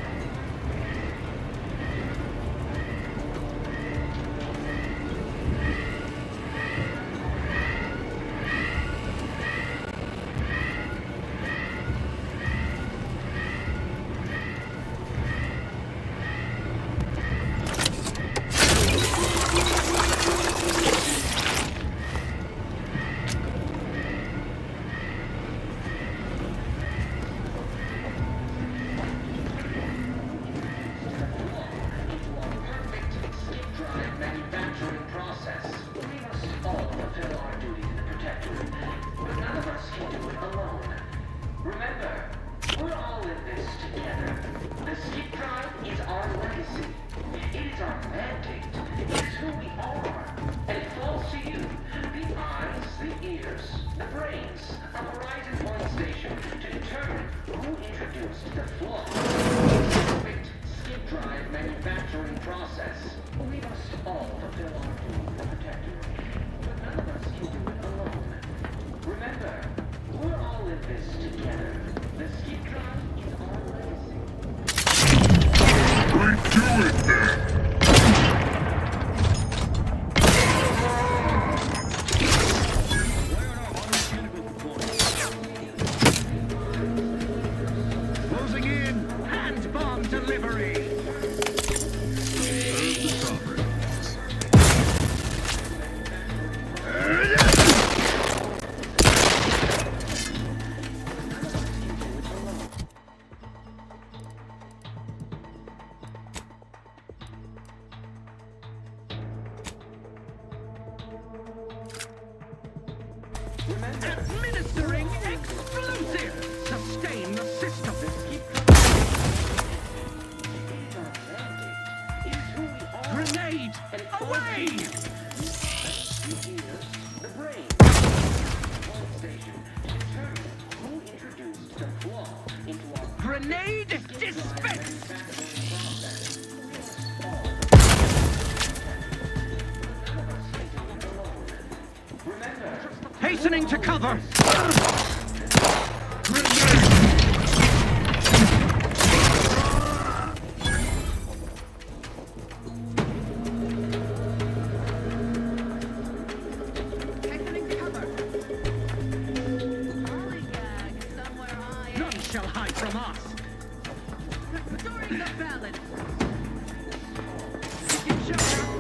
Administering explosive! Sustain the system! Grenade! Away! The brain. Station to determine who introduced the flaw into our Grenade dispensed! Hastening to cover! None shall hide from us! Restoring the balance! Taking shelter!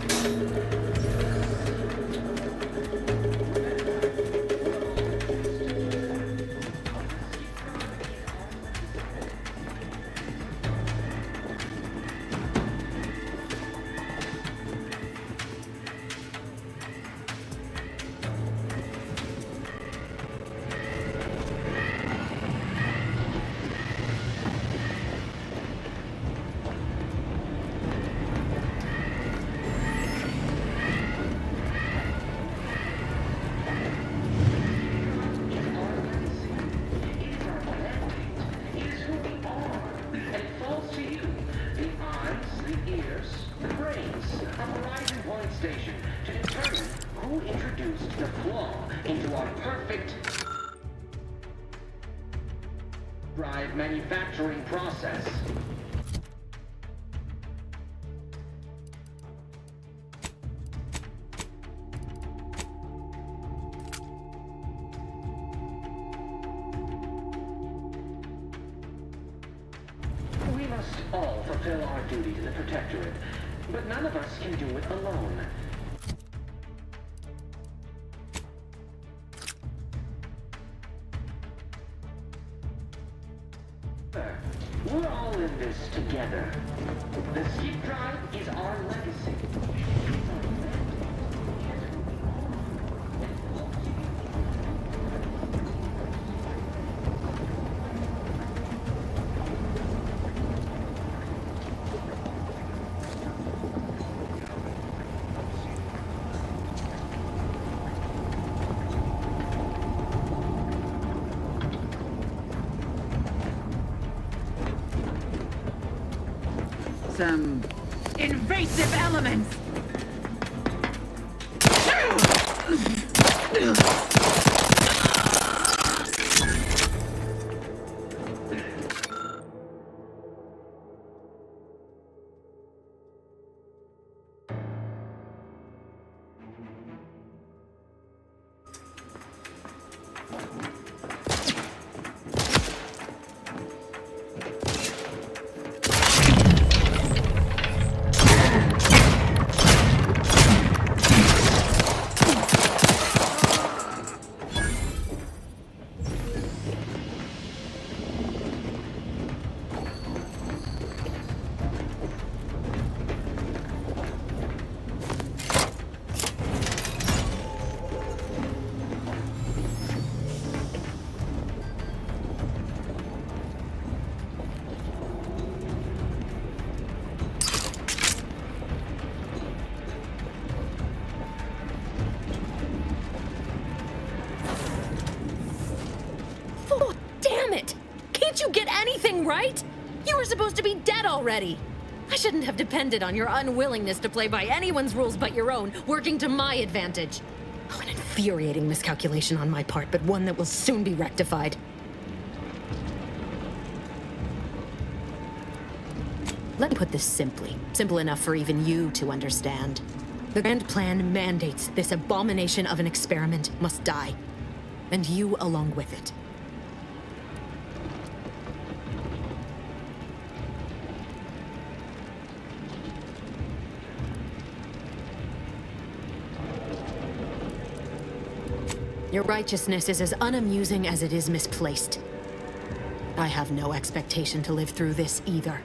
drive manufacturing process. We must all fulfill our duty to the Protectorate, but none of us can do it alone. We're all in this together. The skip drive is our legacy. Some invasive elements. Right? You were supposed to be dead already. I shouldn't have depended on your unwillingness to play by anyone's rules but your own, working to my advantage. Oh, an infuriating miscalculation on my part, but one that will soon be rectified. Let me put this simply. Simple enough for even you to understand. The Grand Plan mandates this abomination of an experiment must die. And you along with it. Your righteousness is as unamusing as it is misplaced. I have no expectation to live through this either.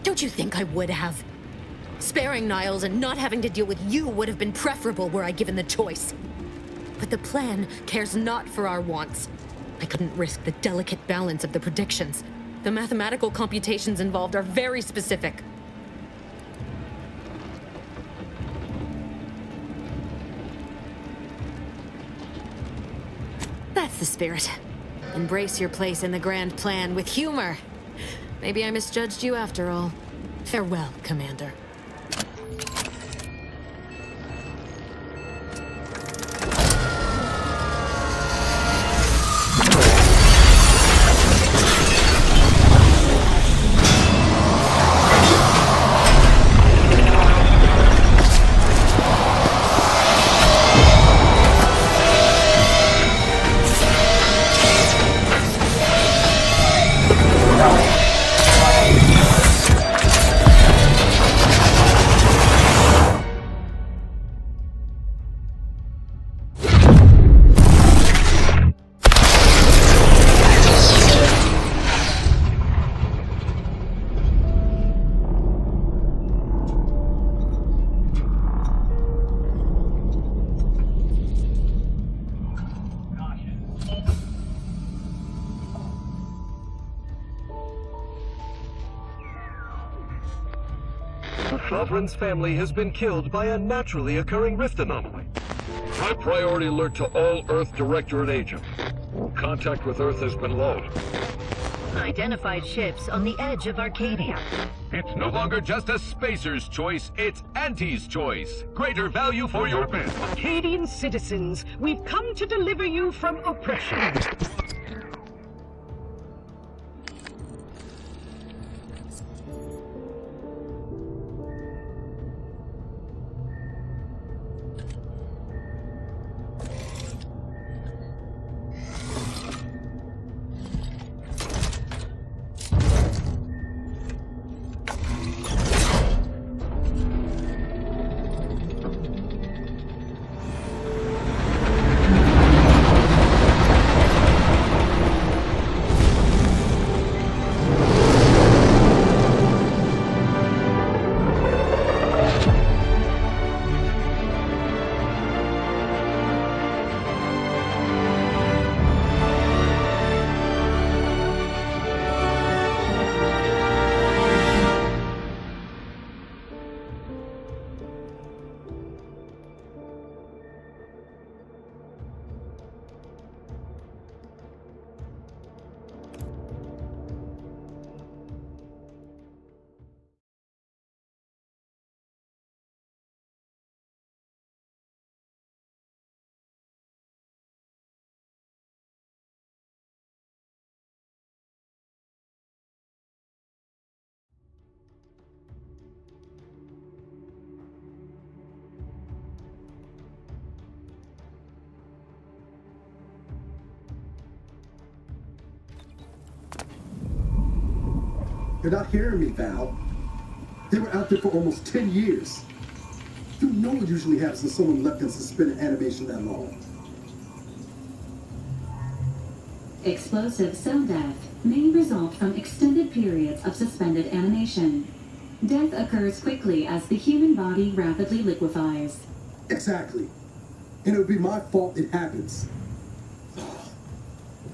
Don't you think I would have? Sparing Niles and not having to deal with you would have been preferable were I given the choice. But the plan cares not for our wants. I couldn't risk the delicate balance of the predictions. The mathematical computations involved are very specific. That's the spirit. Embrace your place in the Grand Plan with humor. Maybe I misjudged you after all. Farewell, Commander. Lovren's family has been killed by a naturally occurring rift anomaly. High priority alert to all Earth Directorate agents. Contact with Earth has been low. Unidentified ships on the edge of Arcadia. It's no longer just a spacer's choice, it's Auntie's choice. Greater value for your men. Arcadian citizens, we've come to deliver you from oppression. You're not hearing me, Val. They were out there for almost 10 years. You know what usually happens when someone left in suspended animation that long. Explosive cell death may result from extended periods of suspended animation. Death occurs quickly as the human body rapidly liquefies. Exactly. And it would be my fault it happens. Oh,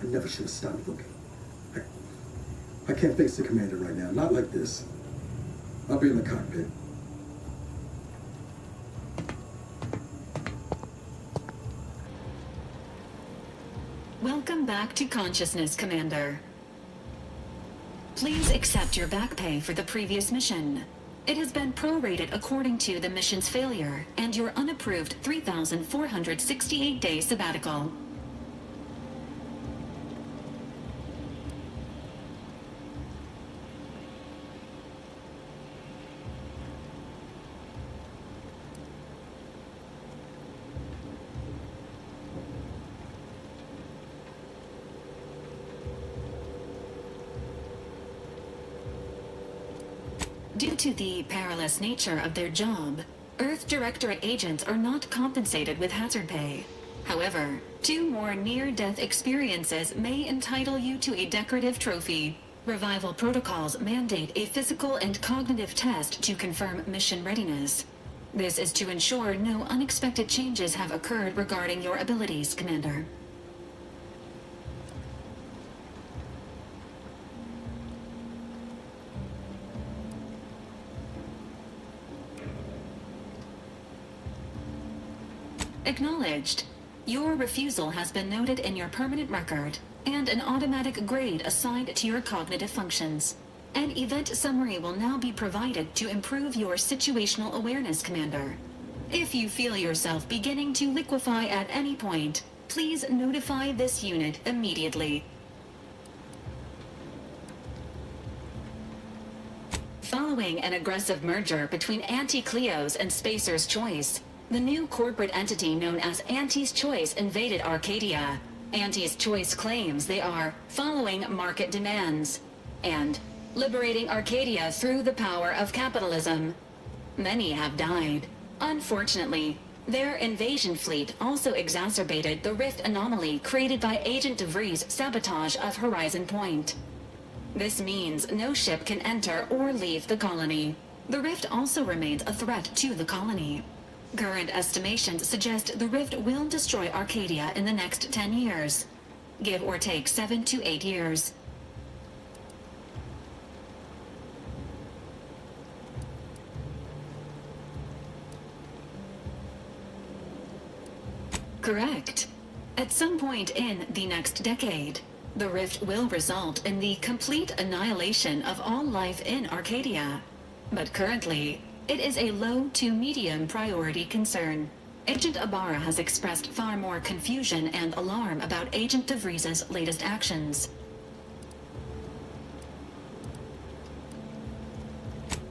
I never should have stopped looking. I can't face the commander right now. Not like this. I'll be in the cockpit. Welcome back to consciousness, Commander. Please accept your back pay for the previous mission. It has been prorated according to the mission's failure and your unapproved 3,468-day sabbatical. Due to the perilous nature of their job, Earth Directorate agents are not compensated with hazard pay. However, 2 more near-death experiences may entitle you to a decorative trophy. Revival protocols mandate a physical and cognitive test to confirm mission readiness. This is to ensure no unexpected changes have occurred regarding your abilities, Commander. Acknowledged. Your refusal has been noted in your permanent record, and an automatic grade assigned to your cognitive functions. An event summary will now be provided to improve your situational awareness, Commander. If you feel yourself beginning to liquefy at any point, please notify this unit immediately. Following an aggressive merger between Anti-Cleo's and Spacer's Choice, the new corporate entity known as Auntie's Choice invaded Arcadia. Auntie's Choice claims they are following market demands and liberating Arcadia through the power of capitalism. Many have died. Unfortunately, their invasion fleet also exacerbated the rift anomaly created by Agent DeVries' sabotage of Horizon Point. This means no ship can enter or leave the colony. The rift also remains a threat to the colony. Current estimations suggest the rift will destroy Arcadia in the next 10 years. Give or take 7 to 8 years. Correct. At some point in the next decade. The rift will result in the complete annihilation of all life in Arcadia. But currently, it is a low to medium priority concern. Agent Ibarra has expressed far more confusion and alarm about Agent DeVries's latest actions.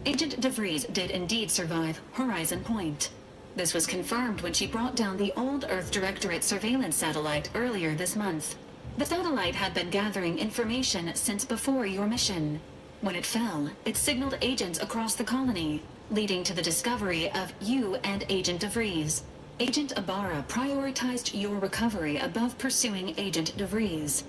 Agent DeVries did indeed survive Horizon Point. This was confirmed when she brought down the old Earth Directorate surveillance satellite earlier this month. The satellite had been gathering information since before your mission. When it fell, it signaled agents across the colony, leading to the discovery of you and Agent DeVries. Agent Ibarra prioritized your recovery above pursuing Agent DeVries.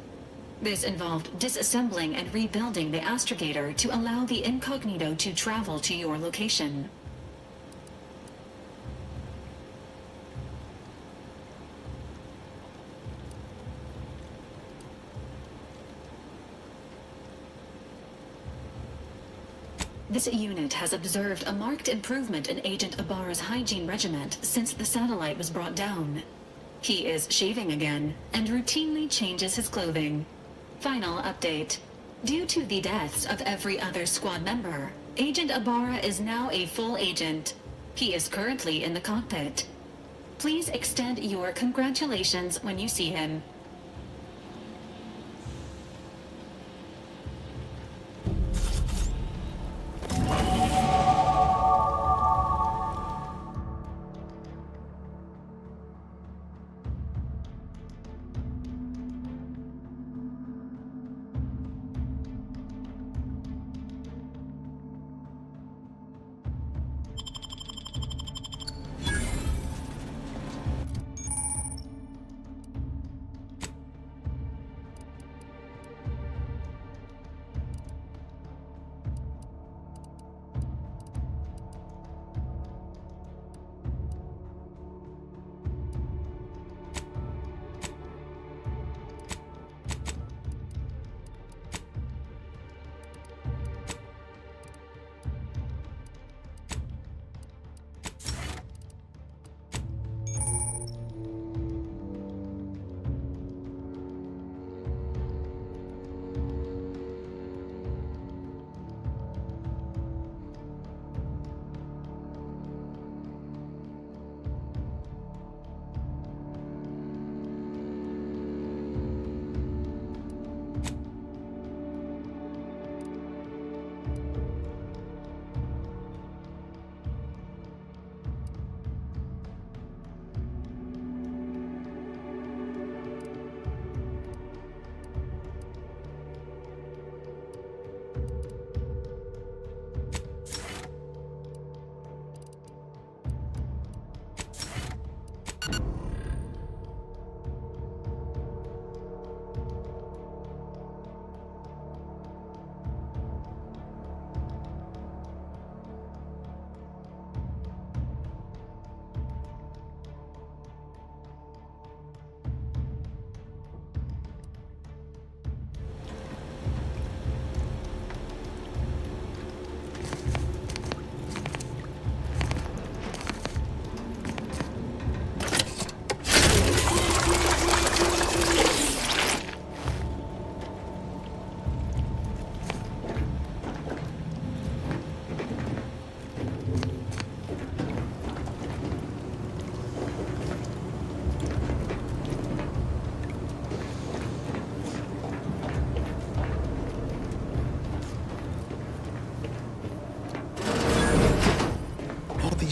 This involved disassembling and rebuilding the astrogator to allow the incognito to travel to your location. This unit has observed a marked improvement in Agent Ibarra's hygiene regiment since the satellite was brought down. He is shaving again and routinely changes his clothing. Final update. Due to the deaths of every other squad member, Agent Ibarra is now a full agent. He is currently in the cockpit. Please extend your congratulations when you see him.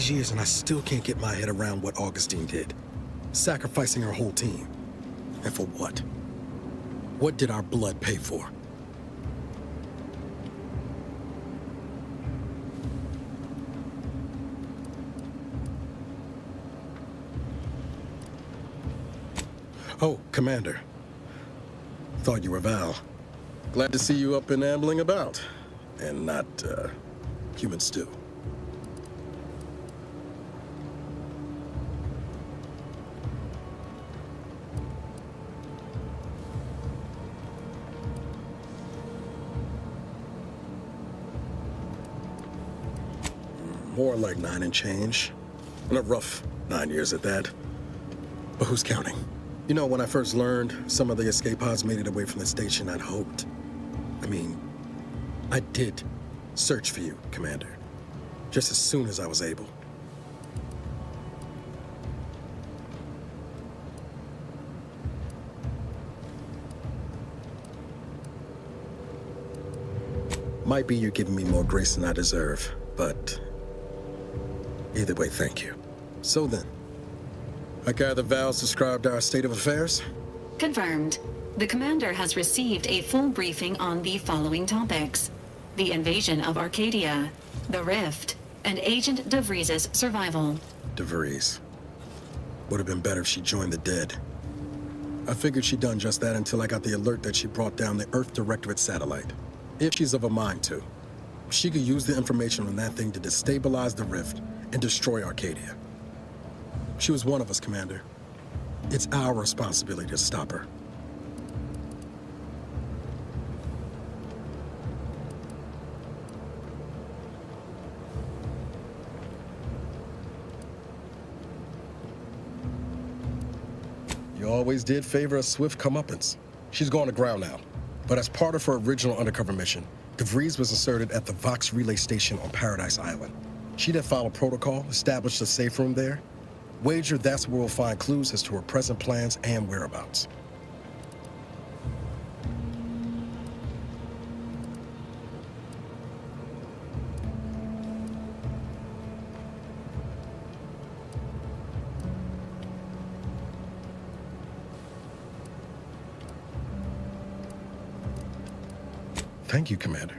Years and I still can't get my head around what Augustine did. Sacrificing her whole team. And for what? What did our blood pay for? Oh, Commander. Thought you were Val. Glad to see you up and ambling about. And not, human stew. More like 9 and change. And a rough 9 years at that. But who's counting? You know, when I first learned some of the escape pods made it away from the station, I'd hoped. I did search for you, Commander. Just as soon as I was able. Might be you're giving me more grace than I deserve, but either way, thank you. So then, I gather Val's described our state of affairs? Confirmed. The commander has received a full briefing on the following topics: the invasion of Arcadia, the Rift, and Agent DeVries' survival. DeVries. Would have been better if she joined the dead. I figured she'd done just that until I got the alert that she brought down the Earth Directorate satellite. If she's of a mind to, she could use the information on that thing to destabilize the Rift and destroy Arcadia. She was one of us, Commander. It's our responsibility to stop her. You always did favor a swift comeuppance. She's gone to ground now. But as part of her original undercover mission, DeVries was inserted at the Vox relay station on Paradise Island. She'd have followed protocol, established a safe room there. Wager that's where we'll find clues as to her present plans and whereabouts. Thank you, Commander.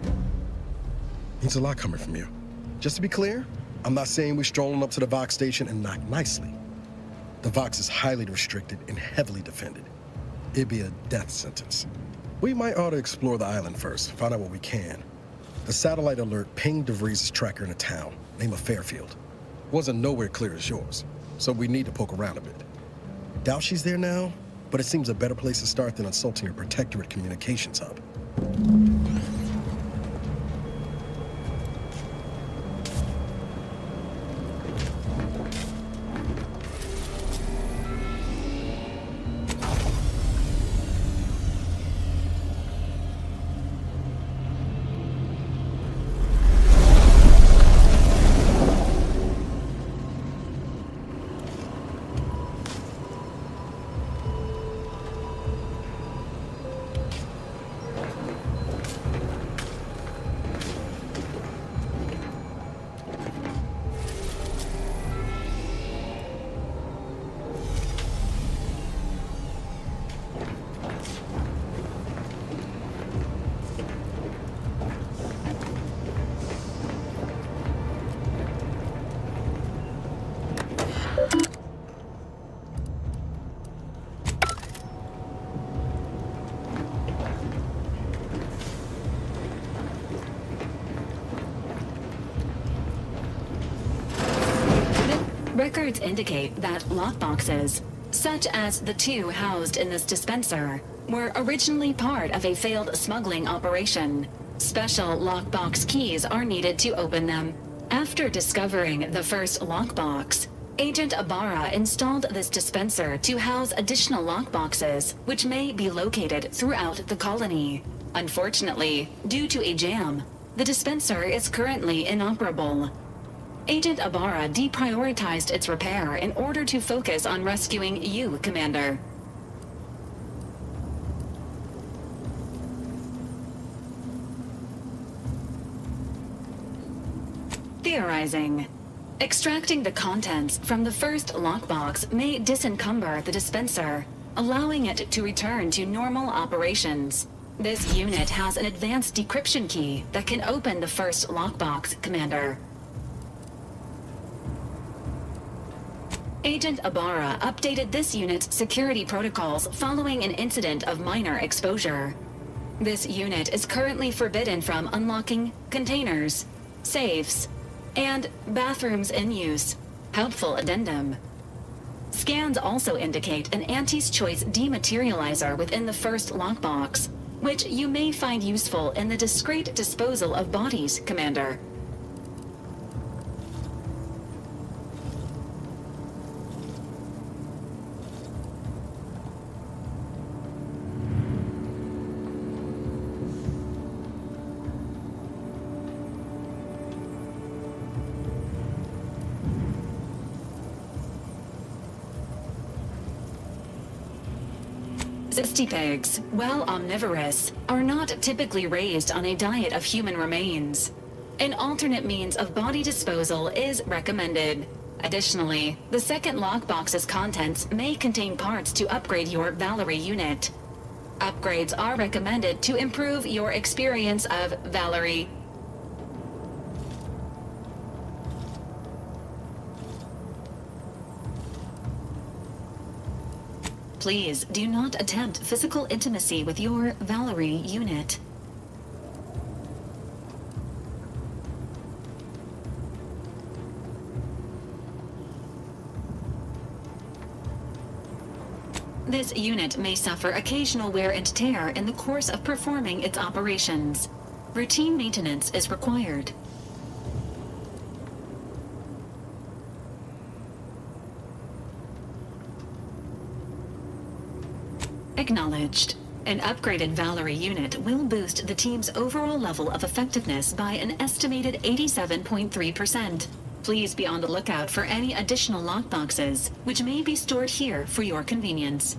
Means a lot coming from you. Just to be clear, I'm not saying we're strolling up to the Vox station and knock nicely. The Vox is highly restricted and heavily defended. It'd be a death sentence. We might ought to explore the island first, find out what we can. The satellite alert pinged DeVries' tracker in a town, name of Fairfield. Wasn't nowhere clear as yours, so we need to poke around a bit. Doubt she's there now, but it seems a better place to start than insulting her Protectorate communications hub. Records indicate that lockboxes, such as the two housed in this dispenser, were originally part of a failed smuggling operation. Special lockbox keys are needed to open them. After discovering the first lockbox, Agent Ibarra installed this dispenser to house additional lockboxes, which may be located throughout the colony. Unfortunately, due to a jam, the dispenser is currently inoperable. Agent Ibarra deprioritized its repair in order to focus on rescuing you, Commander. Theorizing. Extracting the contents from the first lockbox may disencumber the dispenser, allowing it to return to normal operations. This unit has an advanced decryption key that can open the first lockbox, Commander. Agent Ibarra updated this unit's security protocols following an incident of minor exposure. This unit is currently forbidden from unlocking containers, safes, and bathrooms in use. Helpful addendum. Scans also indicate an Anti's Choice dematerializer within the first lockbox, which you may find useful in the discreet disposal of bodies, Commander. Zesty pigs, while omnivorous, are not typically raised on a diet of human remains. An alternate means of body disposal is recommended. Additionally, the second lockbox's contents may contain parts to upgrade your Valerie unit. Upgrades are recommended to improve your experience of Valerie. Please do not attempt physical intimacy with your Valerie unit. This unit may suffer occasional wear and tear in the course of performing its operations. Routine maintenance is required. Acknowledged. An upgraded Valerie unit will boost the team's overall level of effectiveness by an estimated 87.3%. Please be on the lookout for any additional lockboxes, which may be stored here for your convenience.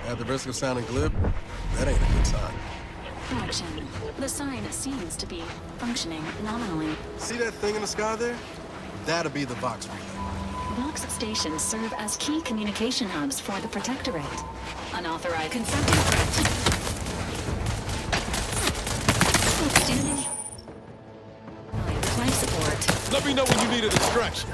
At the risk of sounding glib, that ain't a good sign. Correction. The sign seems to be functioning nominally. See that thing in the sky there? That'll be the Vox relay. Vox stations serve as key communication hubs for the Protectorate. Unauthorized confronting threat. Outstanding. Life support. Let me know when you need a distraction.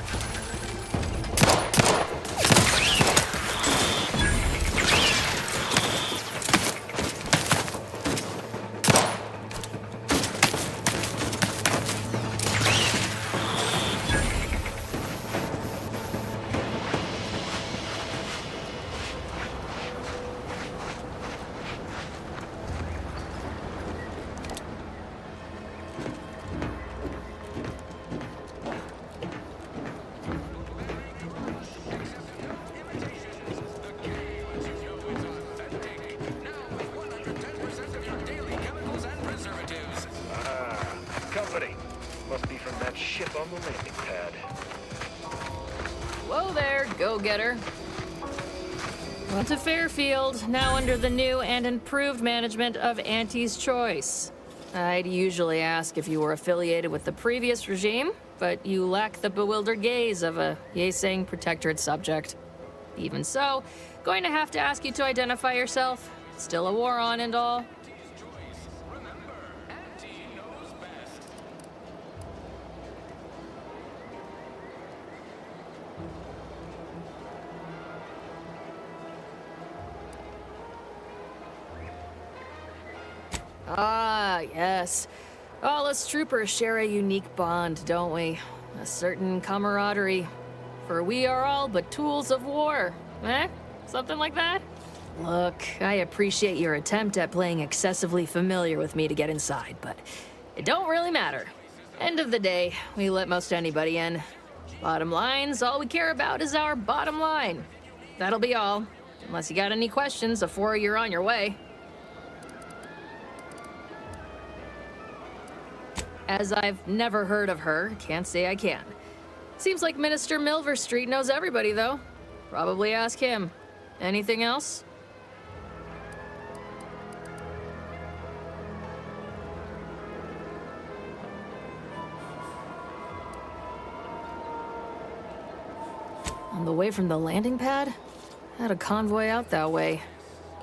Must be from that ship on the landing pad. Whoa there, go-getter. Well, to Fairfield, now under the new and improved management of Auntie's Choice. I'd usually ask if you were affiliated with the previous regime, but you lack the bewildered gaze of a yay-saying Protectorate subject. Even so, going to have to ask you to identify yourself. Still a war on and all. Ah, yes. All us troopers share a unique bond, don't we? A certain camaraderie. For we are all but tools of war. Eh? Something like that? Look, I appreciate your attempt at playing excessively familiar with me to get inside, but it don't really matter. End of the day, we let most anybody in. Bottom line's all we care about is our bottom line. That'll be all. Unless you got any questions before you're on your way. As I've never heard of her, can't say I can. Seems like Minister Milverstreet knows everybody, though. Probably ask him. Anything else? On the way from the landing pad? Had a convoy out that way.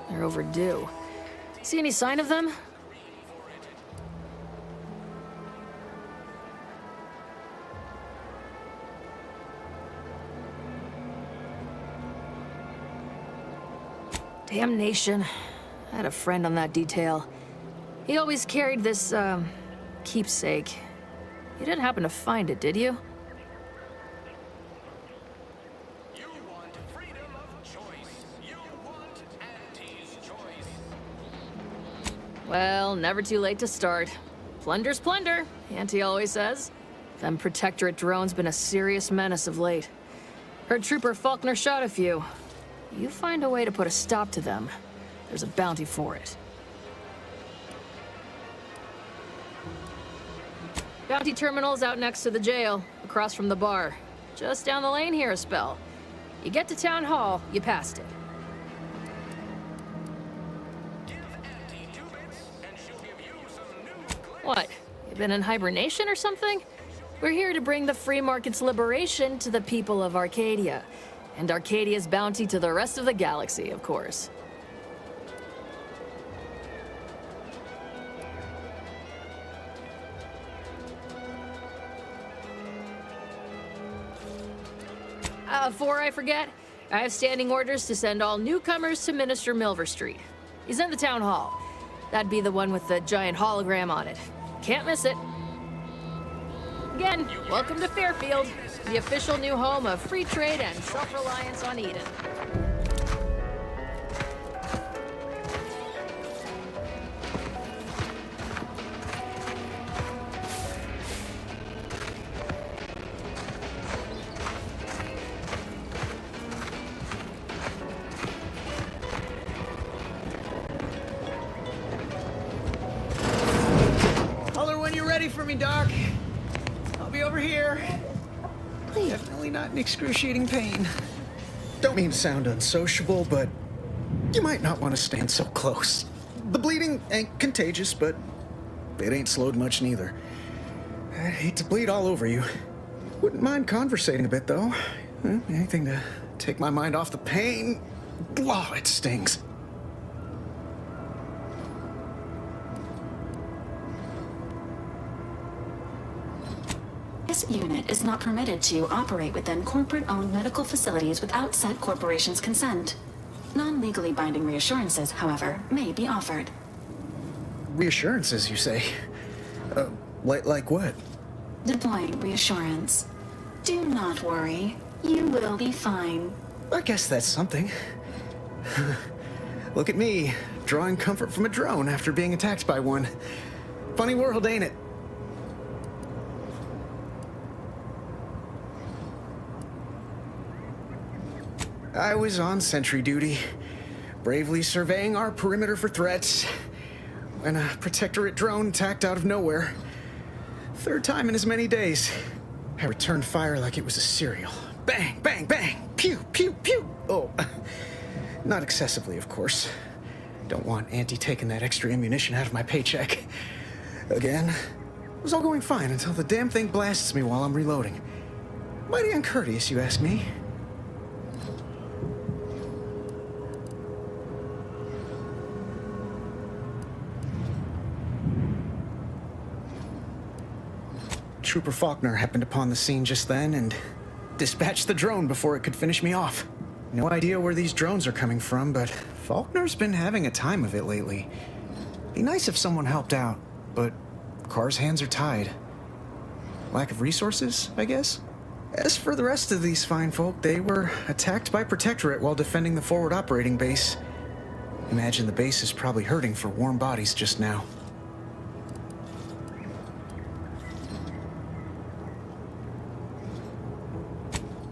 They're overdue. See any sign of them? Damnation. I had a friend on that detail. He always carried this, keepsake. You didn't happen to find it, did you? Well, never too late to start. Plunder's plunder, Auntie always says. Them Protectorate drones been a serious menace of late. Heard Trooper Faulkner shot a few. You find a way to put a stop to them, there's a bounty for it. Bounty terminal's out next to the jail, across from the bar. Just down the lane here a spell. You get to Town Hall, you passed it. What? You been in hibernation or something? We're here to bring the free market's liberation to the people of Arcadia. And Arcadia's bounty to the rest of the galaxy, of course. Before I forget, I have standing orders to send all newcomers to Minister Milverstreet. He's in the town hall. That'd be the one with the giant hologram on it. Can't miss it. Again, welcome to Fairfield, the official new home of free trade and self-reliance on Eden. Holler when you're ready for me, Doc. I'll be over here. Please. Definitely not in excruciating pain. Don't mean to sound unsociable, but you might not want to stand so close. The bleeding ain't contagious, but it ain't slowed much neither. I'd hate to bleed all over you. Wouldn't mind conversating a bit, though. Anything to take my mind off the pain. Oh, it stings. This unit is not permitted to operate within corporate-owned medical facilities without said corporation's consent. Non-legally binding reassurances, however, may be offered. Reassurances, you say? Like what? Deploying reassurance. Do not worry. You will be fine. I guess that's something. Look at me, drawing comfort from a drone after being attacked by one. Funny world, ain't it? I was on sentry duty, bravely surveying our perimeter for threats, when a Protectorate drone attacked out of nowhere. Third time in as many days. I returned fire like it was a cereal. Bang, bang, bang! Pew, pew, pew! Oh, not excessively, of course. Don't want Auntie taking that extra ammunition out of my paycheck. Again, it was all going fine until the damn thing blasts me while I'm reloading. Mighty uncourteous, you ask me. Trooper Faulkner happened upon the scene just then and dispatched the drone before it could finish me off. No idea where these drones are coming from, but Faulkner's been having a time of it lately. Be nice if someone helped out, but Carr's hands are tied. Lack of resources, I guess? As for the rest of these fine folk, they were attacked by Protectorate while defending the forward operating base. Imagine the base is probably hurting for warm bodies just now.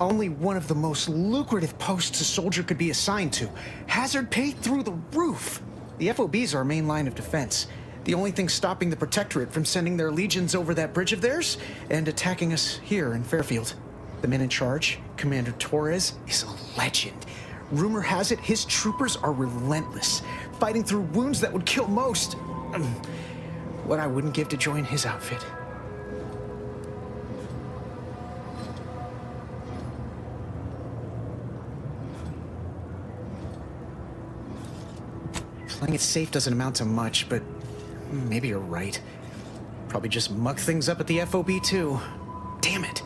only one of the most lucrative posts a soldier could be assigned to. Hazard pay through the roof. The FOBs are our main line of defense. The only thing stopping the Protectorate from sending their legions over that bridge of theirs and attacking us here in Fairfield. The man in charge, Commander Torres, is a legend. Rumor has it his troopers are relentless, fighting through wounds that would kill most. What I wouldn't give to join his outfit. Playing it safe doesn't amount to much, but maybe you're right. Probably just muck things up at the FOB too. Damn it.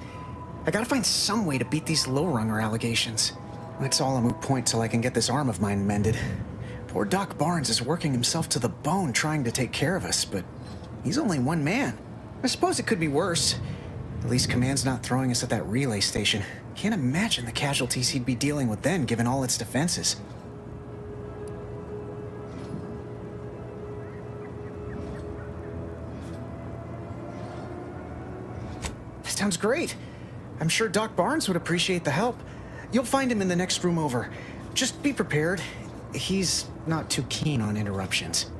I gotta find some way to beat these low-runger allegations. It's all a moot point till I can get this arm of mine mended. Poor Doc Barnes is working himself to the bone trying to take care of us, but he's only one man. I suppose it could be worse. At least Command's not throwing us at that relay station. Can't imagine the casualties he'd be dealing with then, given all its defenses. Sounds great. I'm sure Doc Barnes would appreciate the help. You'll find him in the next room over. Just be prepared. He's not too keen on interruptions.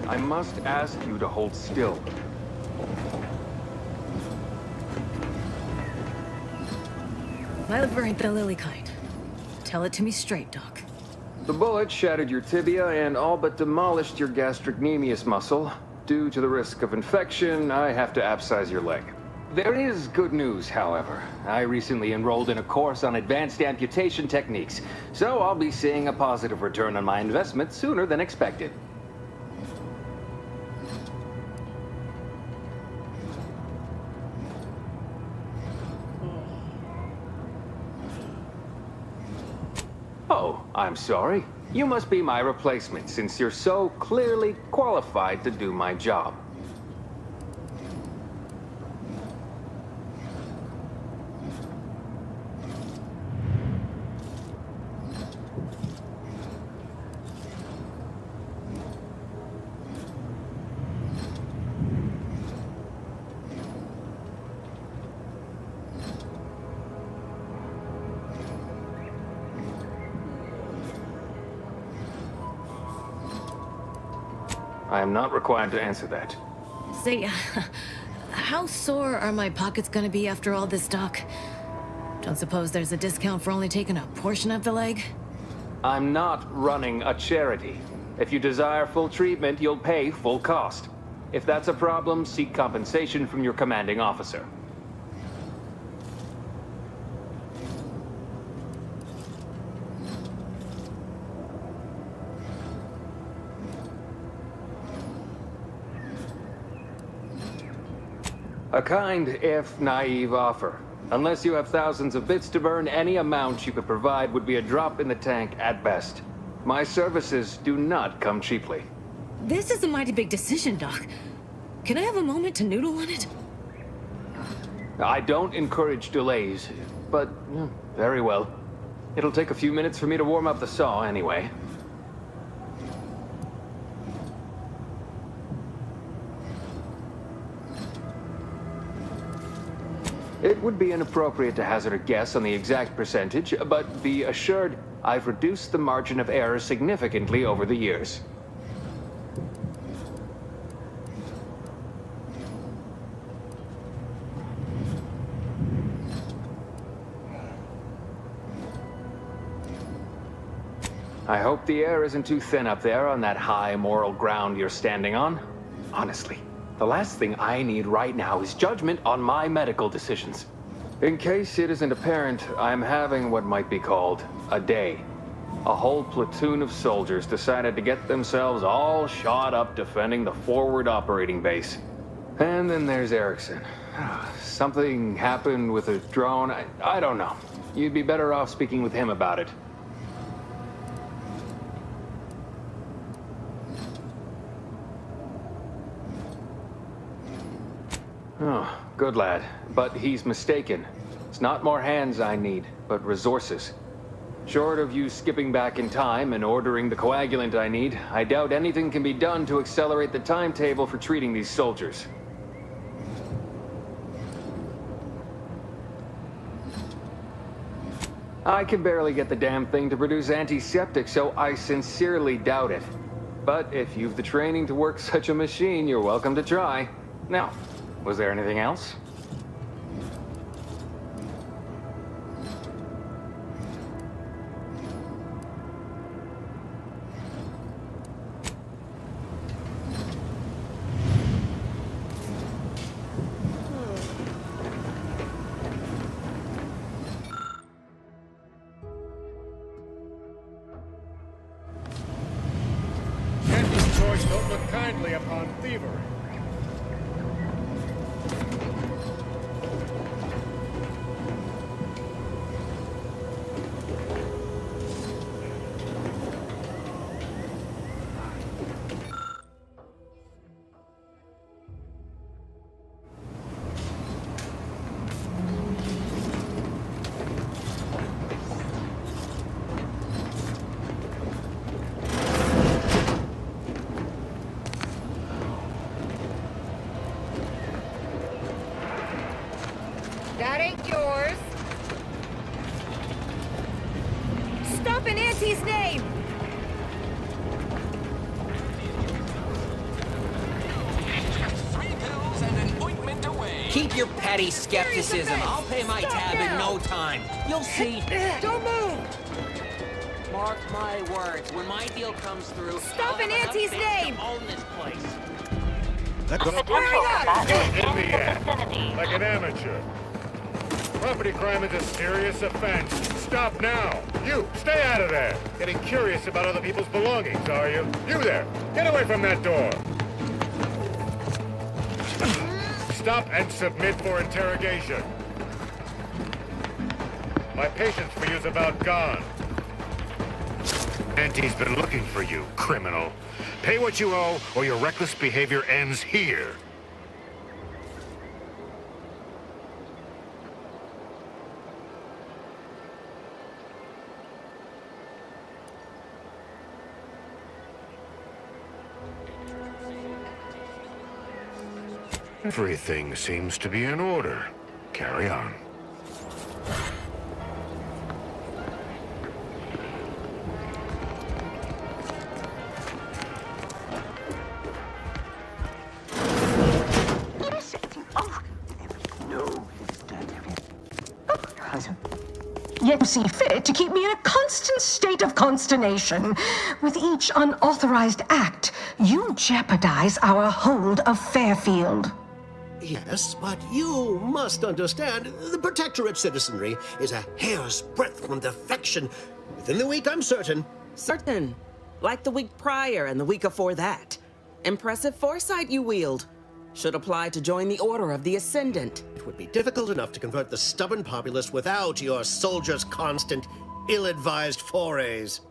I must ask you to hold still. I look very the lily kind. Tell it to me straight, Doc. The bullet shattered your tibia and all but demolished your gastrocnemius muscle. Due to the risk of infection, I have to abscise your leg. There is good news, however. I recently enrolled in a course on advanced amputation techniques, so I'll be seeing a positive return on my investment sooner than expected. Oh, I'm sorry. You must be my replacement, since you're so clearly qualified to do my job. I am not required to answer that. Say, how sore are my pockets gonna be after all this, Doc? Don't suppose there's a discount for only taking a portion of the leg? I'm not running a charity. If you desire full treatment, you'll pay full cost. If that's a problem, seek compensation from your commanding officer. A kind, if naive, offer. Unless you have thousands of bits to burn, any amount you could provide would be a drop in the tank at best. My services do not come cheaply. This is a mighty big decision, Doc. Can I have a moment to noodle on it? I don't encourage delays, but very well. It'll take a few minutes for me to warm up the saw anyway. It would be inappropriate to hazard a guess on the exact percentage, but be assured I've reduced the margin of error significantly over the years. I hope the air isn't too thin up there on that high moral ground you're standing on. Honestly. The last thing I need right now is judgment on my medical decisions. In case it isn't apparent, I'm having what might be called a day. A whole platoon of soldiers decided to get themselves all shot up defending the forward operating base. And then there's Erickson. Something happened with a drone. I don't know. You'd be better off speaking with him about it. Oh, good lad. But he's mistaken. It's not more hands I need, but resources. Short of you skipping back in time and ordering the coagulant I need, I doubt anything can be done to accelerate the timetable for treating these soldiers. I can barely get the damn thing to produce antiseptic, so I sincerely doubt it. But if you've the training to work such a machine, you're welcome to try. Now, was there anything else? Don't look kindly upon thievery. That ain't yours. Stop in Auntie's name! Keep your petty skepticism. I'll pay my tab in no time. You'll see. Don't move! Mark my words. When my deal comes through, Stop in Auntie's name! Own this place. Hurry up! In the end, like an amateur. Property crime is a serious offense. Stop now. You, stay out of there. Getting curious about other people's belongings, are you? You there, get away from that door. Stop and submit for interrogation. My patience for you's about gone. Auntie's been looking for you, criminal. Pay what you owe, or your reckless behavior ends here. Everything seems to be in order. Carry on. Yet you see fit to keep me in a constant state of consternation. With each unauthorized act, you jeopardize our hold of Fairfield. Yes, but you must understand, the Protectorate citizenry is a hair's breadth from defection. Within the week, I'm certain. Certain. Like the week prior and the week before that. Impressive foresight you wield. Should apply to join the Order of the Ascendant. It would be difficult enough to convert the stubborn populace without your soldiers' constant, ill-advised forays.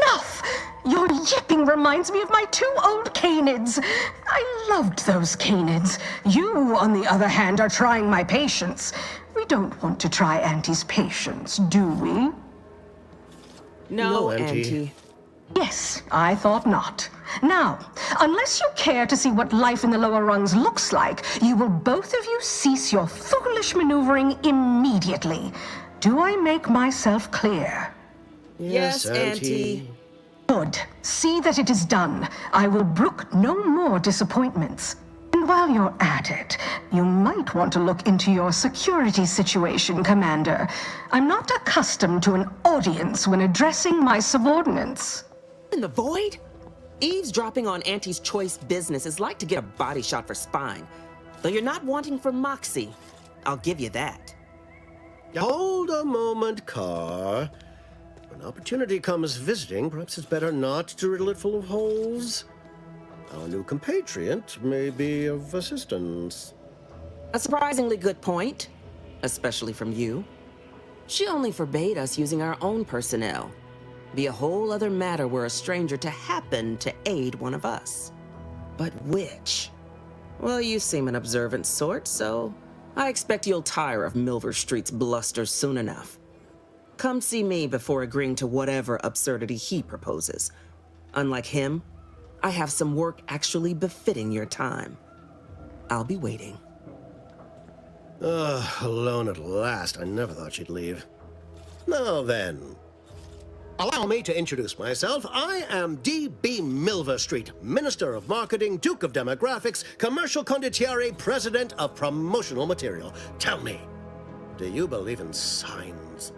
Enough! Your yipping reminds me of my 2 old canids. I loved those canids. You, on the other hand, are trying my patience. We don't want to try Auntie's patience, do we? No, Auntie. Yes, I thought not. Now, unless you care to see what life in the lower rungs looks like, you will both of you cease your foolish maneuvering immediately. Do I make myself clear? Yes, Auntie. Good. See that it is done. I will brook no more disappointments. And while you're at it, you might want to look into your security situation, Commander. I'm not accustomed to an audience when addressing my subordinates. In the void? Eavesdropping on Auntie's choice business is like to get a body shot for spine. Though you're not wanting for moxie. I'll give you that. Hold a moment, Carr. When opportunity comes visiting, perhaps it's better not to riddle it full of holes. Our new compatriot may be of assistance. A surprisingly good point. Especially from you. She only forbade us using our own personnel. Be a whole other matter were a stranger to happen to aid one of us. But which? Well, you seem an observant sort, so I expect you'll tire of Milver Street's bluster soon enough. come see me before agreeing to whatever absurdity he proposes. Unlike him, I have some work actually befitting your time. I'll be waiting. Alone at last. I never thought she'd leave. Now then, allow me to introduce myself. I am D.B. Milver Street, Minister of Marketing, Duke of Demographics, Commercial Condottiere, President of Promotional Material. Tell me, do you believe in signs?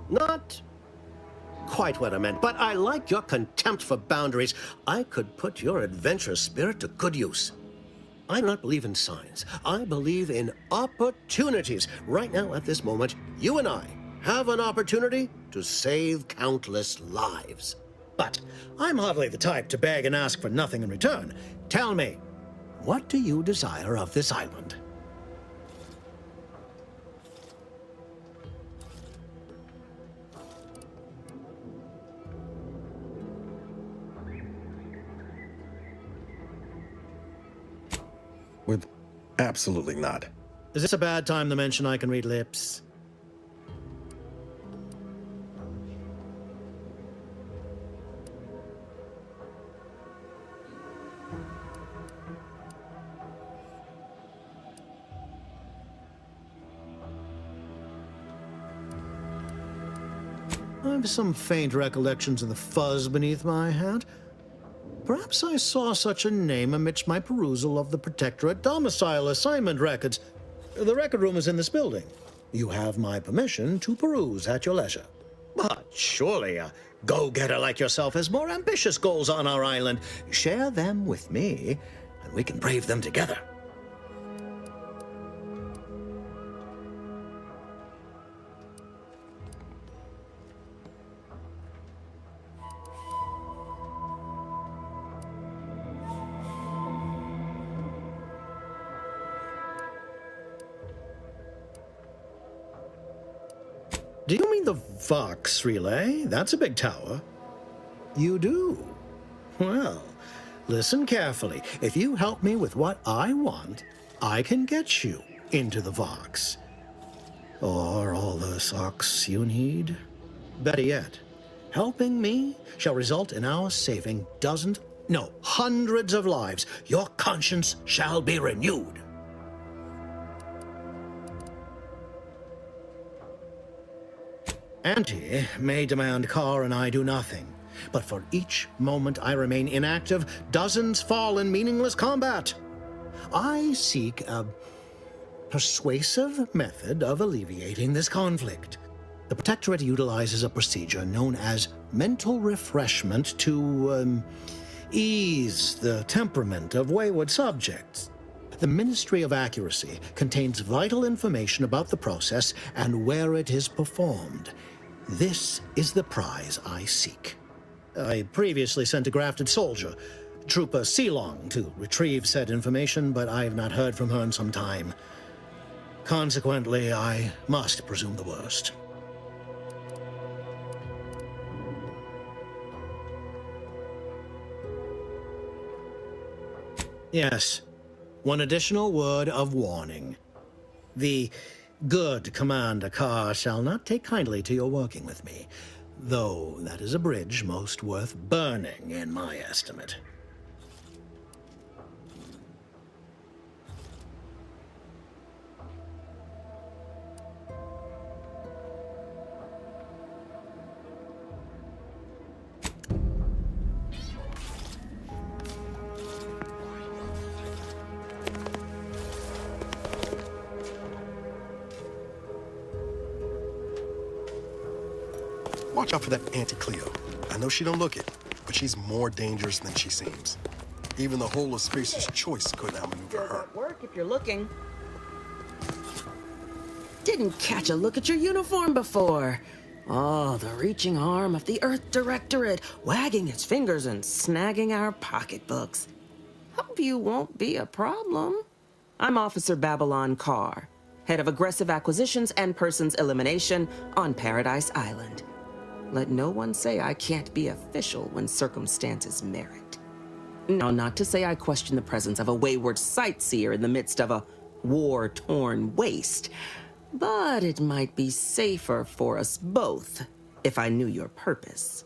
Not quite what I meant, but I like your contempt for boundaries. I could put your adventurous spirit to good use. I do not believe in signs. I believe in opportunities. Right now, at this moment, you and I have an opportunity to save countless lives. But I'm hardly the type to beg and ask for nothing in return. Tell me, what do you desire of this island? With absolutely not. Is this a bad time to mention I can read lips? I have some faint recollections of the fuzz beneath my hat. Perhaps I saw such a name amidst my perusal of the Protectorate domicile assignment records. The record room is in this building. You have my permission to peruse at your leisure. But surely a go-getter like yourself has more ambitious goals on our island. Share them with me, and we can brave them together. Do you mean the Vox relay? That's a big tower. You do? Well, listen carefully. If you help me with what I want, I can get you into the Vox. Or all the socks you need. Better yet, helping me shall result in our saving dozens, no, hundreds of lives. Your conscience shall be renewed. Auntie may demand Carr and I do nothing, but for each moment I remain inactive, dozens fall in meaningless combat. I seek a persuasive method of alleviating this conflict. The Protectorate utilizes a procedure known as mental refreshment to ease the temperament of wayward subjects. The Ministry of Accuracy contains vital information about the process and where it is performed. This is the prize I seek. I previously sent a grafted soldier, Trooper Sealong, to retrieve said information, but I have not heard from her in some time. Consequently, I must presume the worst. Yes. One additional word of warning. The good Commander Carr shall not take kindly to your working with me, though that is a bridge most worth burning in my estimate. Watch out for that Auntie Cleo. I know she don't look it, but she's more dangerous than she seems. Even the whole of Spacer's Choice couldn't outmaneuver her. Work if you're looking. Didn't catch a look at your uniform before. Oh, the reaching arm of the Earth Directorate, wagging its fingers and snagging our pocketbooks. Hope you won't be a problem. I'm Officer Babylon Carr, head of aggressive acquisitions and persons elimination on Paradise Island. Let no one say I can't be official when circumstances merit. Now, not to say I question the presence of a wayward sightseer in the midst of a war-torn waste, but it might be safer for us both if I knew your purpose.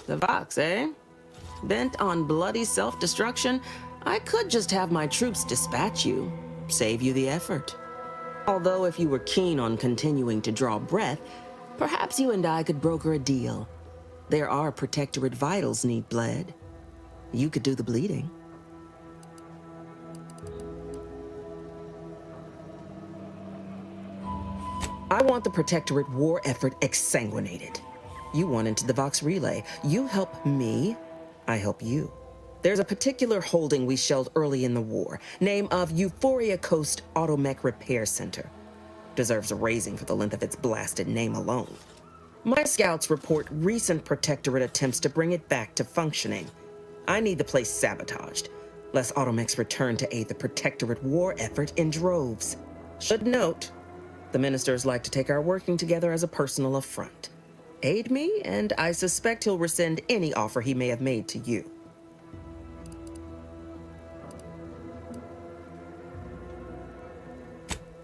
The Vox, eh? Bent on bloody self-destruction? I could just have my troops dispatch you, save you the effort. Although if you were keen on continuing to draw breath, perhaps you and I could broker a deal. There are Protectorate vitals need bled. You could do the bleeding. I want the Protectorate war effort exsanguinated. You want into the Vox relay. You help me, I help you. There's a particular holding we shelled early in the war, name of Euphoria Coast Automech Repair Center. Deserves a raising for the length of its blasted name alone. My scouts report recent Protectorate attempts to bring it back to functioning. I need the place sabotaged, lest Automechs return to aid the Protectorate war effort in droves. Should note, the ministers like to take our working together as a personal affront. Aid me, and I suspect he'll rescind any offer he may have made to you.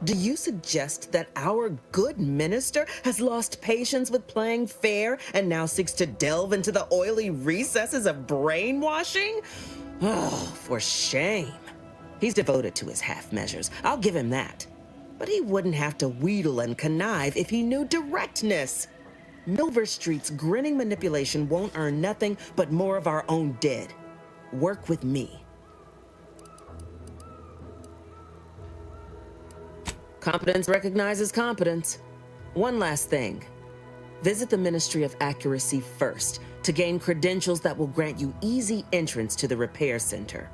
Do you suggest that our good minister has lost patience with playing fair and now seeks to delve into the oily recesses of brainwashing? Oh, for shame. He's devoted to his half measures. I'll give him that. But he wouldn't have to wheedle and connive if he knew directness. Milver Street's grinning manipulation won't earn nothing but more of our own dead. Work with me. Competence recognizes competence. One last thing. Visit the Ministry of Accuracy first to gain credentials that will grant you easy entrance to the repair center.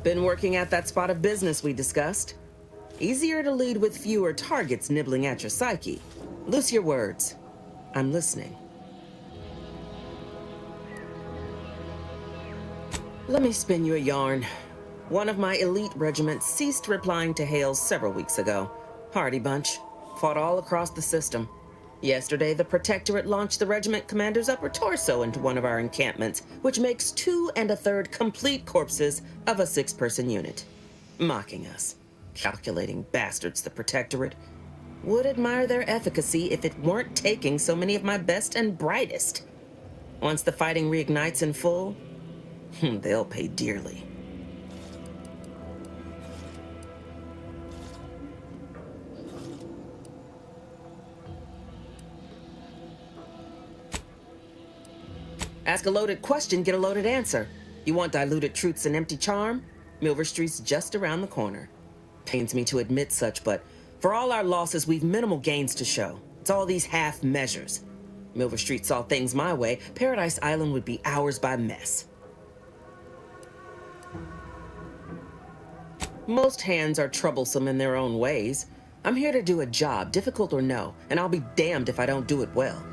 Been working at that spot of business we discussed. Easier to lead with fewer targets nibbling at your psyche. Loose your words. I'm listening. Let me spin you a yarn. One of my elite regiments ceased replying to hails several weeks ago. Hardy bunch. Fought all across the system. Yesterday, the Protectorate launched the regiment commander's upper torso into one of our encampments, which makes 2 1/3 complete corpses of a 6-person unit. Mocking us. Calculating bastards, the Protectorate. Would admire their efficacy if it weren't taking so many of my best and brightest. Once the fighting reignites in full, they'll pay dearly. Ask a loaded question, get a loaded answer. You want diluted truths and empty charm? Milver Street's just around the corner. Pains me to admit such, but for all our losses, we've minimal gains to show. It's all these half measures. Milver Street saw things my way, Paradise Island would be ours by mess. Most hands are troublesome in their own ways. I'm here to do a job, difficult or no, and I'll be damned if I don't do it well.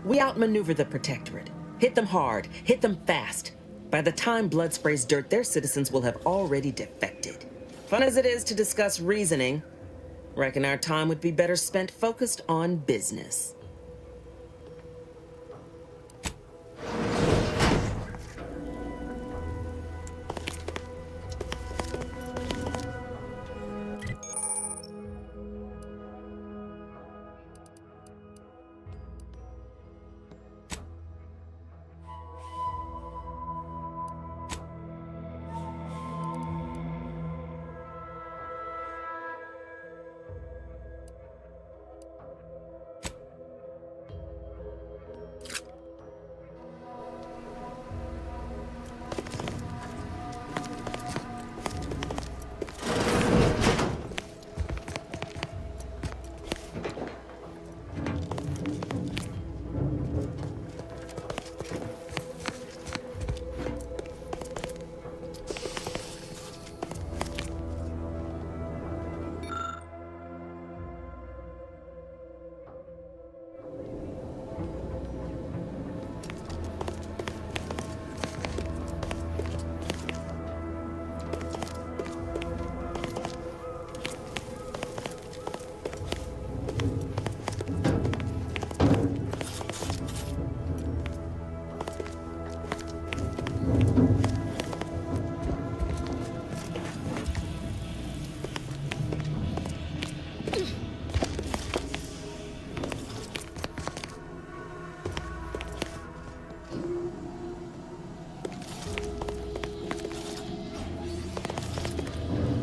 We outmaneuver the Protectorate. Hit them hard, hit them fast. By the time blood sprays dirt, their citizens will have already defected. Fun as it is to discuss reasoning, reckon our time would be better spent focused on business.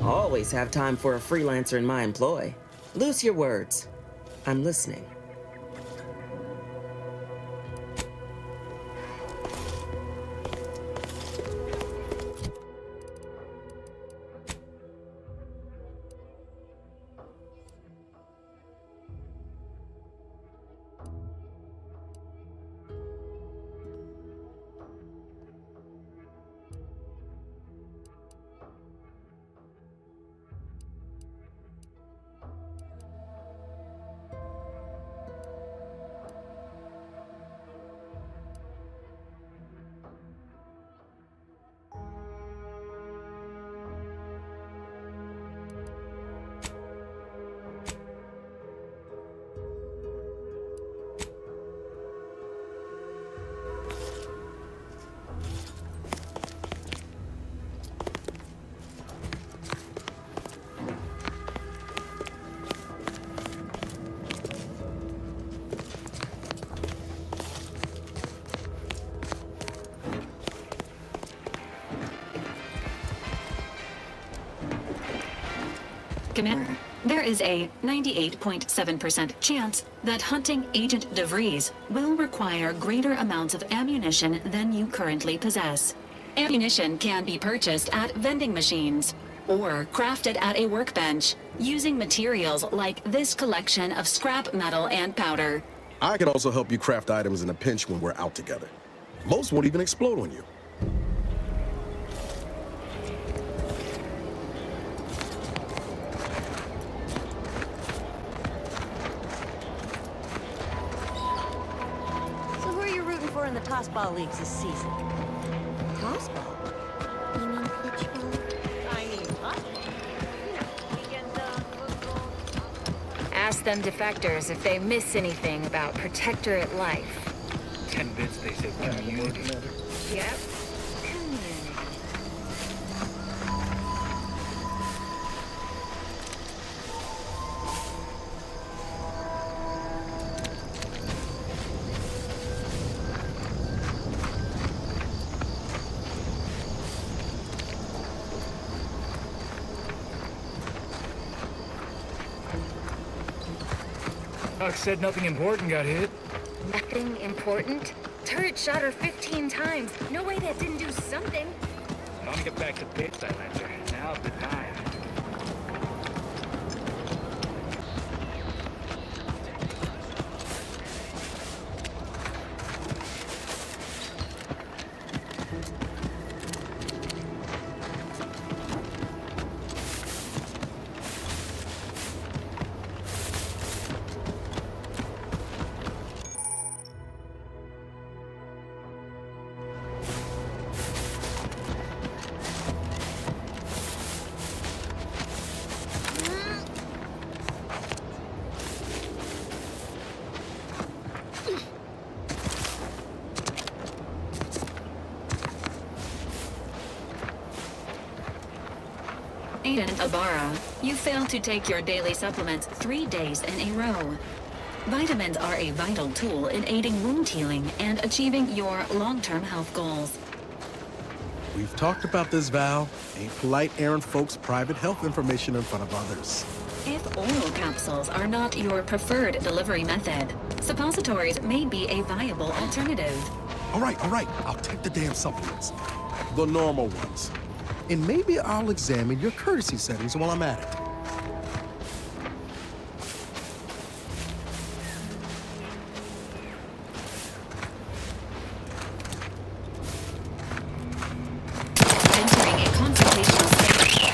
Always have time for a freelancer in my employ. Loose your words. I'm listening. Commander, there is a 98.7% chance that hunting Agent DeVries will require greater amounts of ammunition than you currently possess. Ammunition can be purchased at vending machines or crafted at a workbench using materials like this collection of scrap metal and powder. I can also help you craft items in a pinch when we're out together. Most won't even explode on you. So who are you rooting for in the tossball leagues this season? Tossball? You mean pitchball? I mean tossball. Ask them defectors if they miss anything about Protectorate life. 10 bits, they say community. Yep. Doc said nothing important got hit. Nothing important? Turret shot her 15 times. No way that didn't do something. I want to get back to bits, I left her. Now's the time. Agent Ibarra, you failed to take your daily supplements 3 days in a row. Vitamins are a vital tool in aiding wound healing and achieving your long-term health goals. We've talked about this, Val. Ain't polite airing folks' private health information in front of others. If oral capsules are not your preferred delivery method, suppositories may be a viable alternative. All right. I'll take the damn supplements. The normal ones. And maybe I'll examine your courtesy settings while I'm at it. Entering a confrontational state.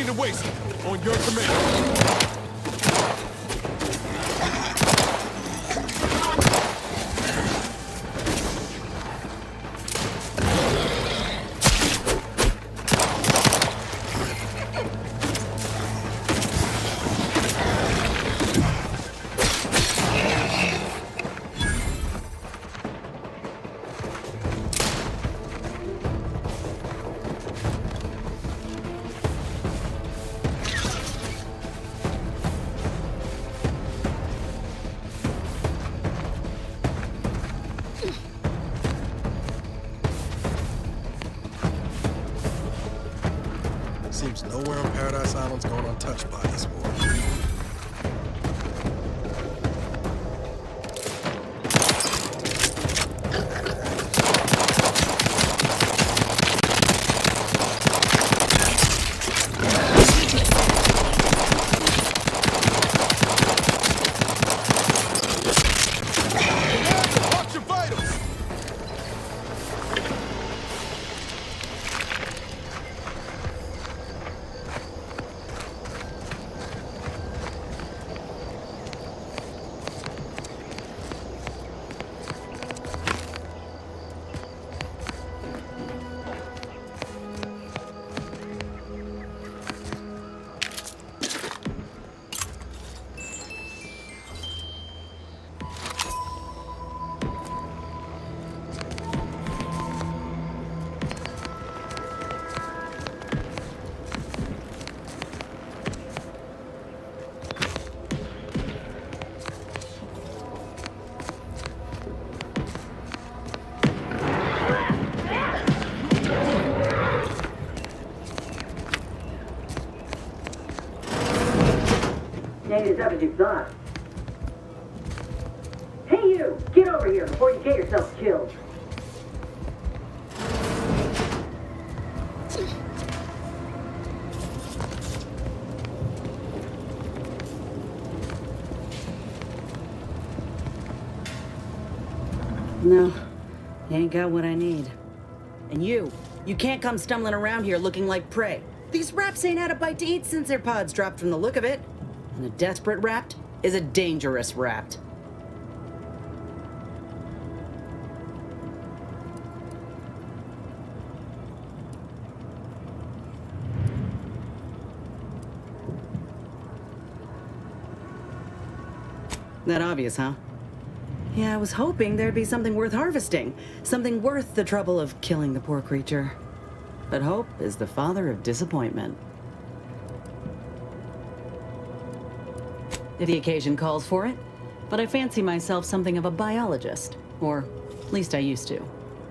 ready to waste it. On your command. Seems nowhere on Paradise Island's going untouched by this war. Watch your vitals! Ain't as tough as you thought. Hey you! Get over here before you get yourself killed. No, you ain't got what I need. And you can't come stumbling around here looking like prey. These raps ain't had a bite to eat since their pods dropped from the look of it. And a desperate rapt is a dangerous rapt. That obvious, huh? Yeah, I was hoping there'd be something worth harvesting. Something worth the trouble of killing the poor creature. But hope is the father of disappointment. If the occasion calls for it. But I fancy myself something of a biologist. Or at least I used to.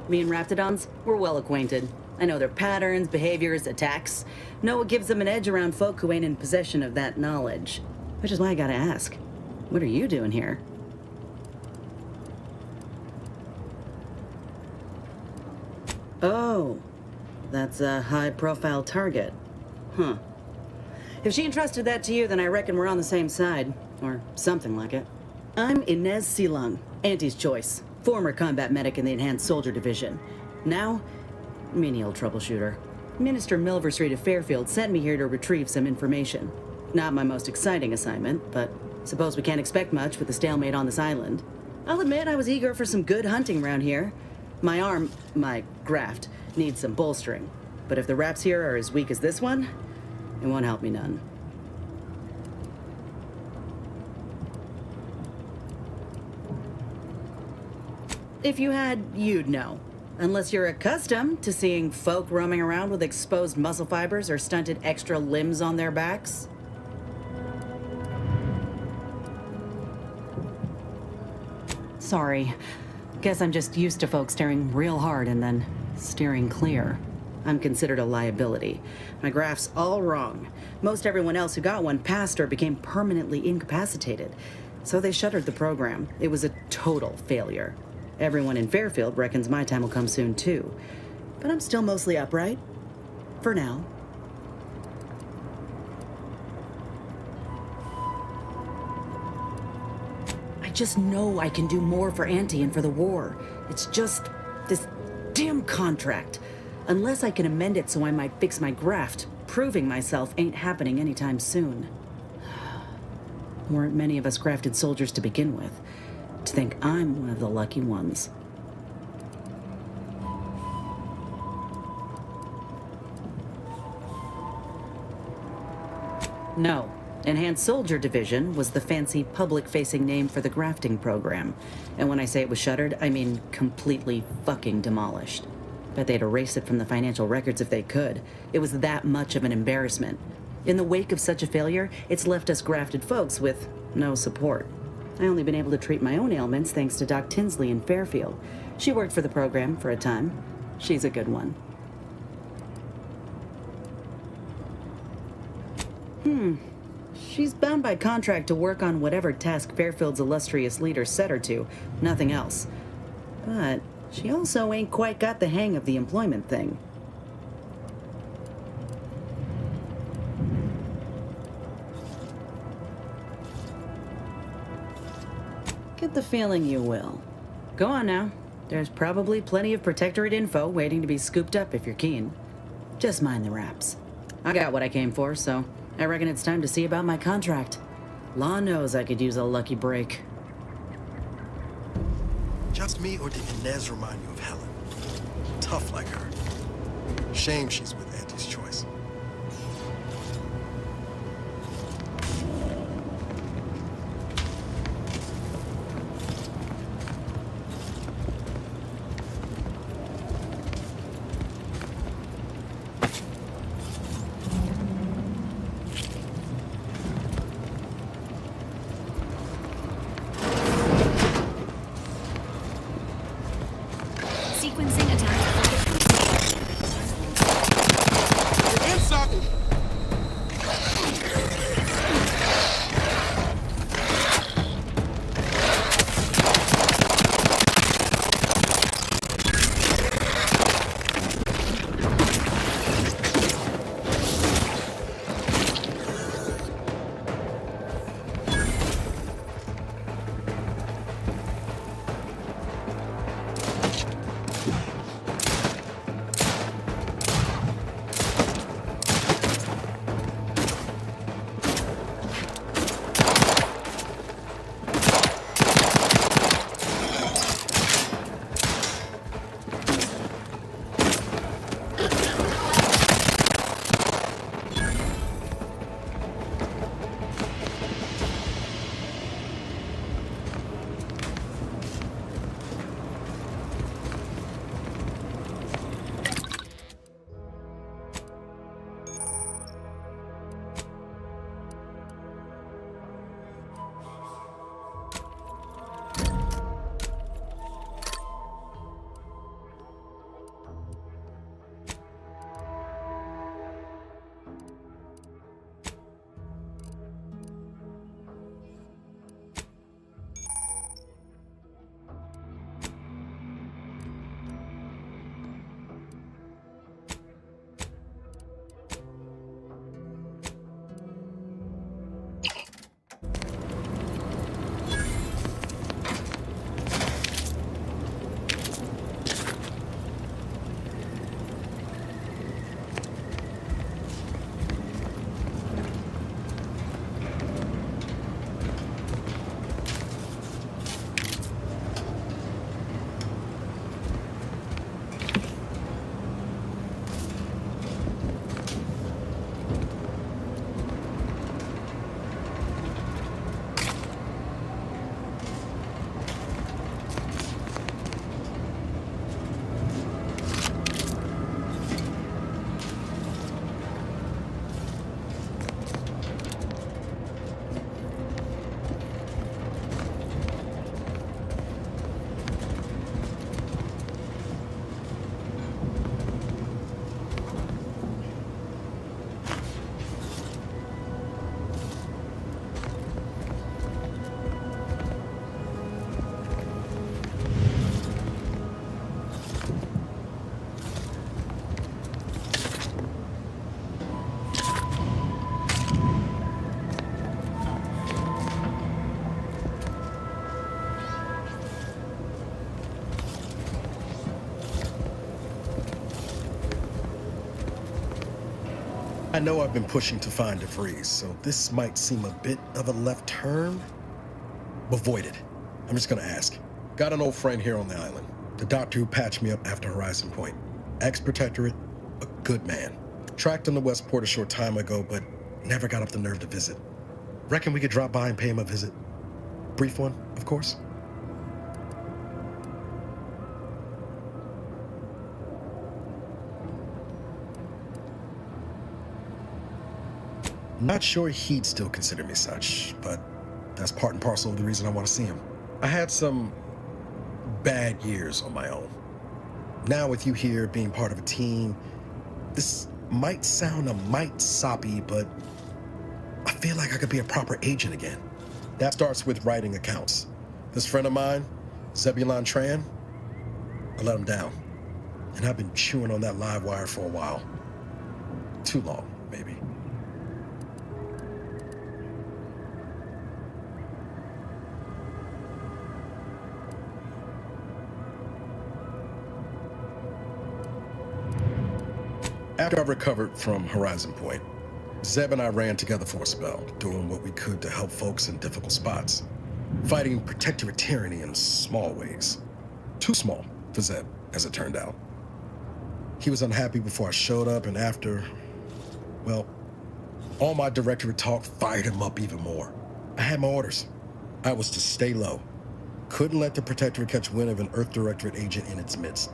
Me and Raptidons, we're well acquainted. I know their patterns, behaviors, attacks. Know what gives them an edge around folk who ain't in possession of that knowledge. Which is why I gotta ask, what are you doing here? Oh, that's a high-profile target. Huh. If she entrusted that to you, then I reckon we're on the same side. Or something like it. I'm Inez Silung, Auntie's choice. Former combat medic in the Enhanced Soldier Division. Now, menial troubleshooter. Minister Milversreed of Fairfield sent me here to retrieve some information. Not my most exciting assignment, but suppose we can't expect much with the stalemate on this island. I'll admit I was eager for some good hunting around here. My arm, my graft, needs some bolstering. But if the raps here are as weak as this one, it won't help me none. If you had, you'd know. Unless you're accustomed to seeing folk roaming around with exposed muscle fibers or stunted extra limbs on their backs. Sorry. Guess I'm just used to folks staring real hard and then steering clear. I'm considered a liability. My graph's all wrong. Most everyone else who got one passed or became permanently incapacitated. So they shuttered the program. It was a total failure. Everyone in Fairfield reckons my time will come soon too. But I'm still mostly upright. For now. I just know I can do more for Auntie and for the war. It's just this damn contract. Unless I can amend it so I might fix my graft, proving myself ain't happening anytime soon. Weren't many of us grafted soldiers to begin with. To think I'm one of the lucky ones. No. Enhanced Soldier Division was the fancy public-facing name for the grafting program. And when I say it was shuttered, I mean completely fucking demolished. Bet they'd erase it from the financial records if they could. It was that much of an embarrassment. In the wake of such a failure, it's left us grafted folks with no support. I only been able to treat my own ailments thanks to Doc Tinsley in Fairfield. She worked for the program for a time. She's a good one. She's bound by contract to work on whatever task Fairfield's illustrious leader set her to, nothing else. But she also ain't quite got the hang of the employment thing. Get the feeling you will. Go on now. There's probably plenty of Protectorate info waiting to be scooped up if you're keen. Just mind the wraps. I got what I came for, so I reckon it's time to see about my contract. Law knows I could use a lucky break. Just me, or did Inez remind you of Helen? Tough like her. Shame she's with Auntie's choice. Sequencing attack. I know I've been pushing to find DeVries, so this might seem a bit of a left turn. Avoid it. I'm just gonna ask. Got an old friend here on the island. The doctor who patched me up after Horizon Point. Ex-protectorate, a good man. Tracked him to Westport a short time ago, but never got up the nerve to visit. Reckon we could drop by and pay him a visit. Brief one, of course. Not sure he'd still consider me such, but that's part and parcel of the reason I want to see him. I had some bad years on my own. Now with you here being part of a team, this might sound a mite soppy, but I feel like I could be a proper agent again. That starts with writing accounts. This friend of mine, Zebulon Tran, I let him down. And I've been chewing on that live wire for a while. Too long, maybe. After I recovered from Horizon Point, Zeb and I ran together for a spell, doing what we could to help folks in difficult spots. Fighting protectorate tyranny in small ways. Too small for Zeb, as it turned out. He was unhappy before I showed up, and after, well, all my directorate talk fired him up even more. I had my orders. I was to stay low. Couldn't let the protectorate catch wind of an Earth Directorate agent in its midst.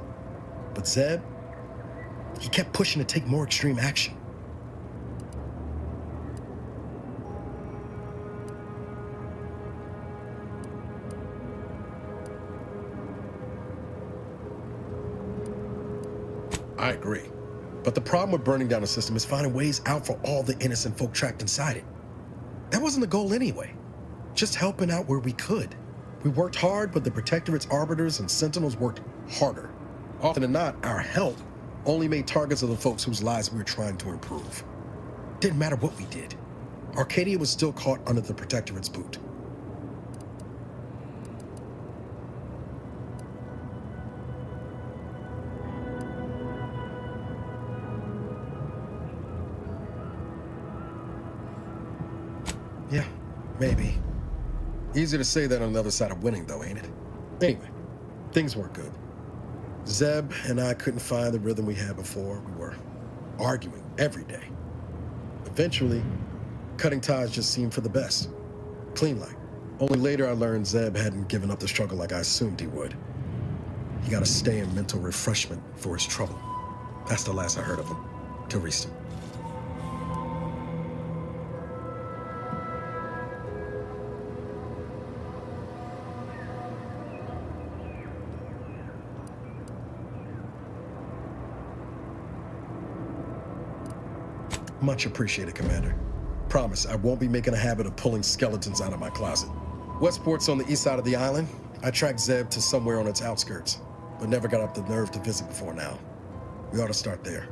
But Zeb, he kept pushing to take more extreme action. I agree. But the problem with burning down a system is finding ways out for all the innocent folk trapped inside it. That wasn't the goal anyway. Just helping out where we could. We worked hard, but the Protectorate's arbiters and sentinels worked harder. Often than not, our help only made targets of the folks whose lives we were trying to improve. Didn't matter what we did. Arcadia was still caught under the Protectorate's boot. Yeah, maybe. Easier to say that on the other side of winning, though, ain't it? Anyway, things weren't good. Zeb and I couldn't find the rhythm we had before. We were arguing every day. Eventually, cutting ties just seemed for the best. Clean like. Only later I learned Zeb hadn't given up the struggle like I assumed he would. He got to stay in mental refreshment for his trouble. That's the last I heard of him, till recent. Much appreciated, Commander. Promise, I won't be making a habit of pulling skeletons out of my closet. Westport's on the east side of the island. I tracked Zeb to somewhere on its outskirts, but never got up the nerve to visit before now. We ought to start there.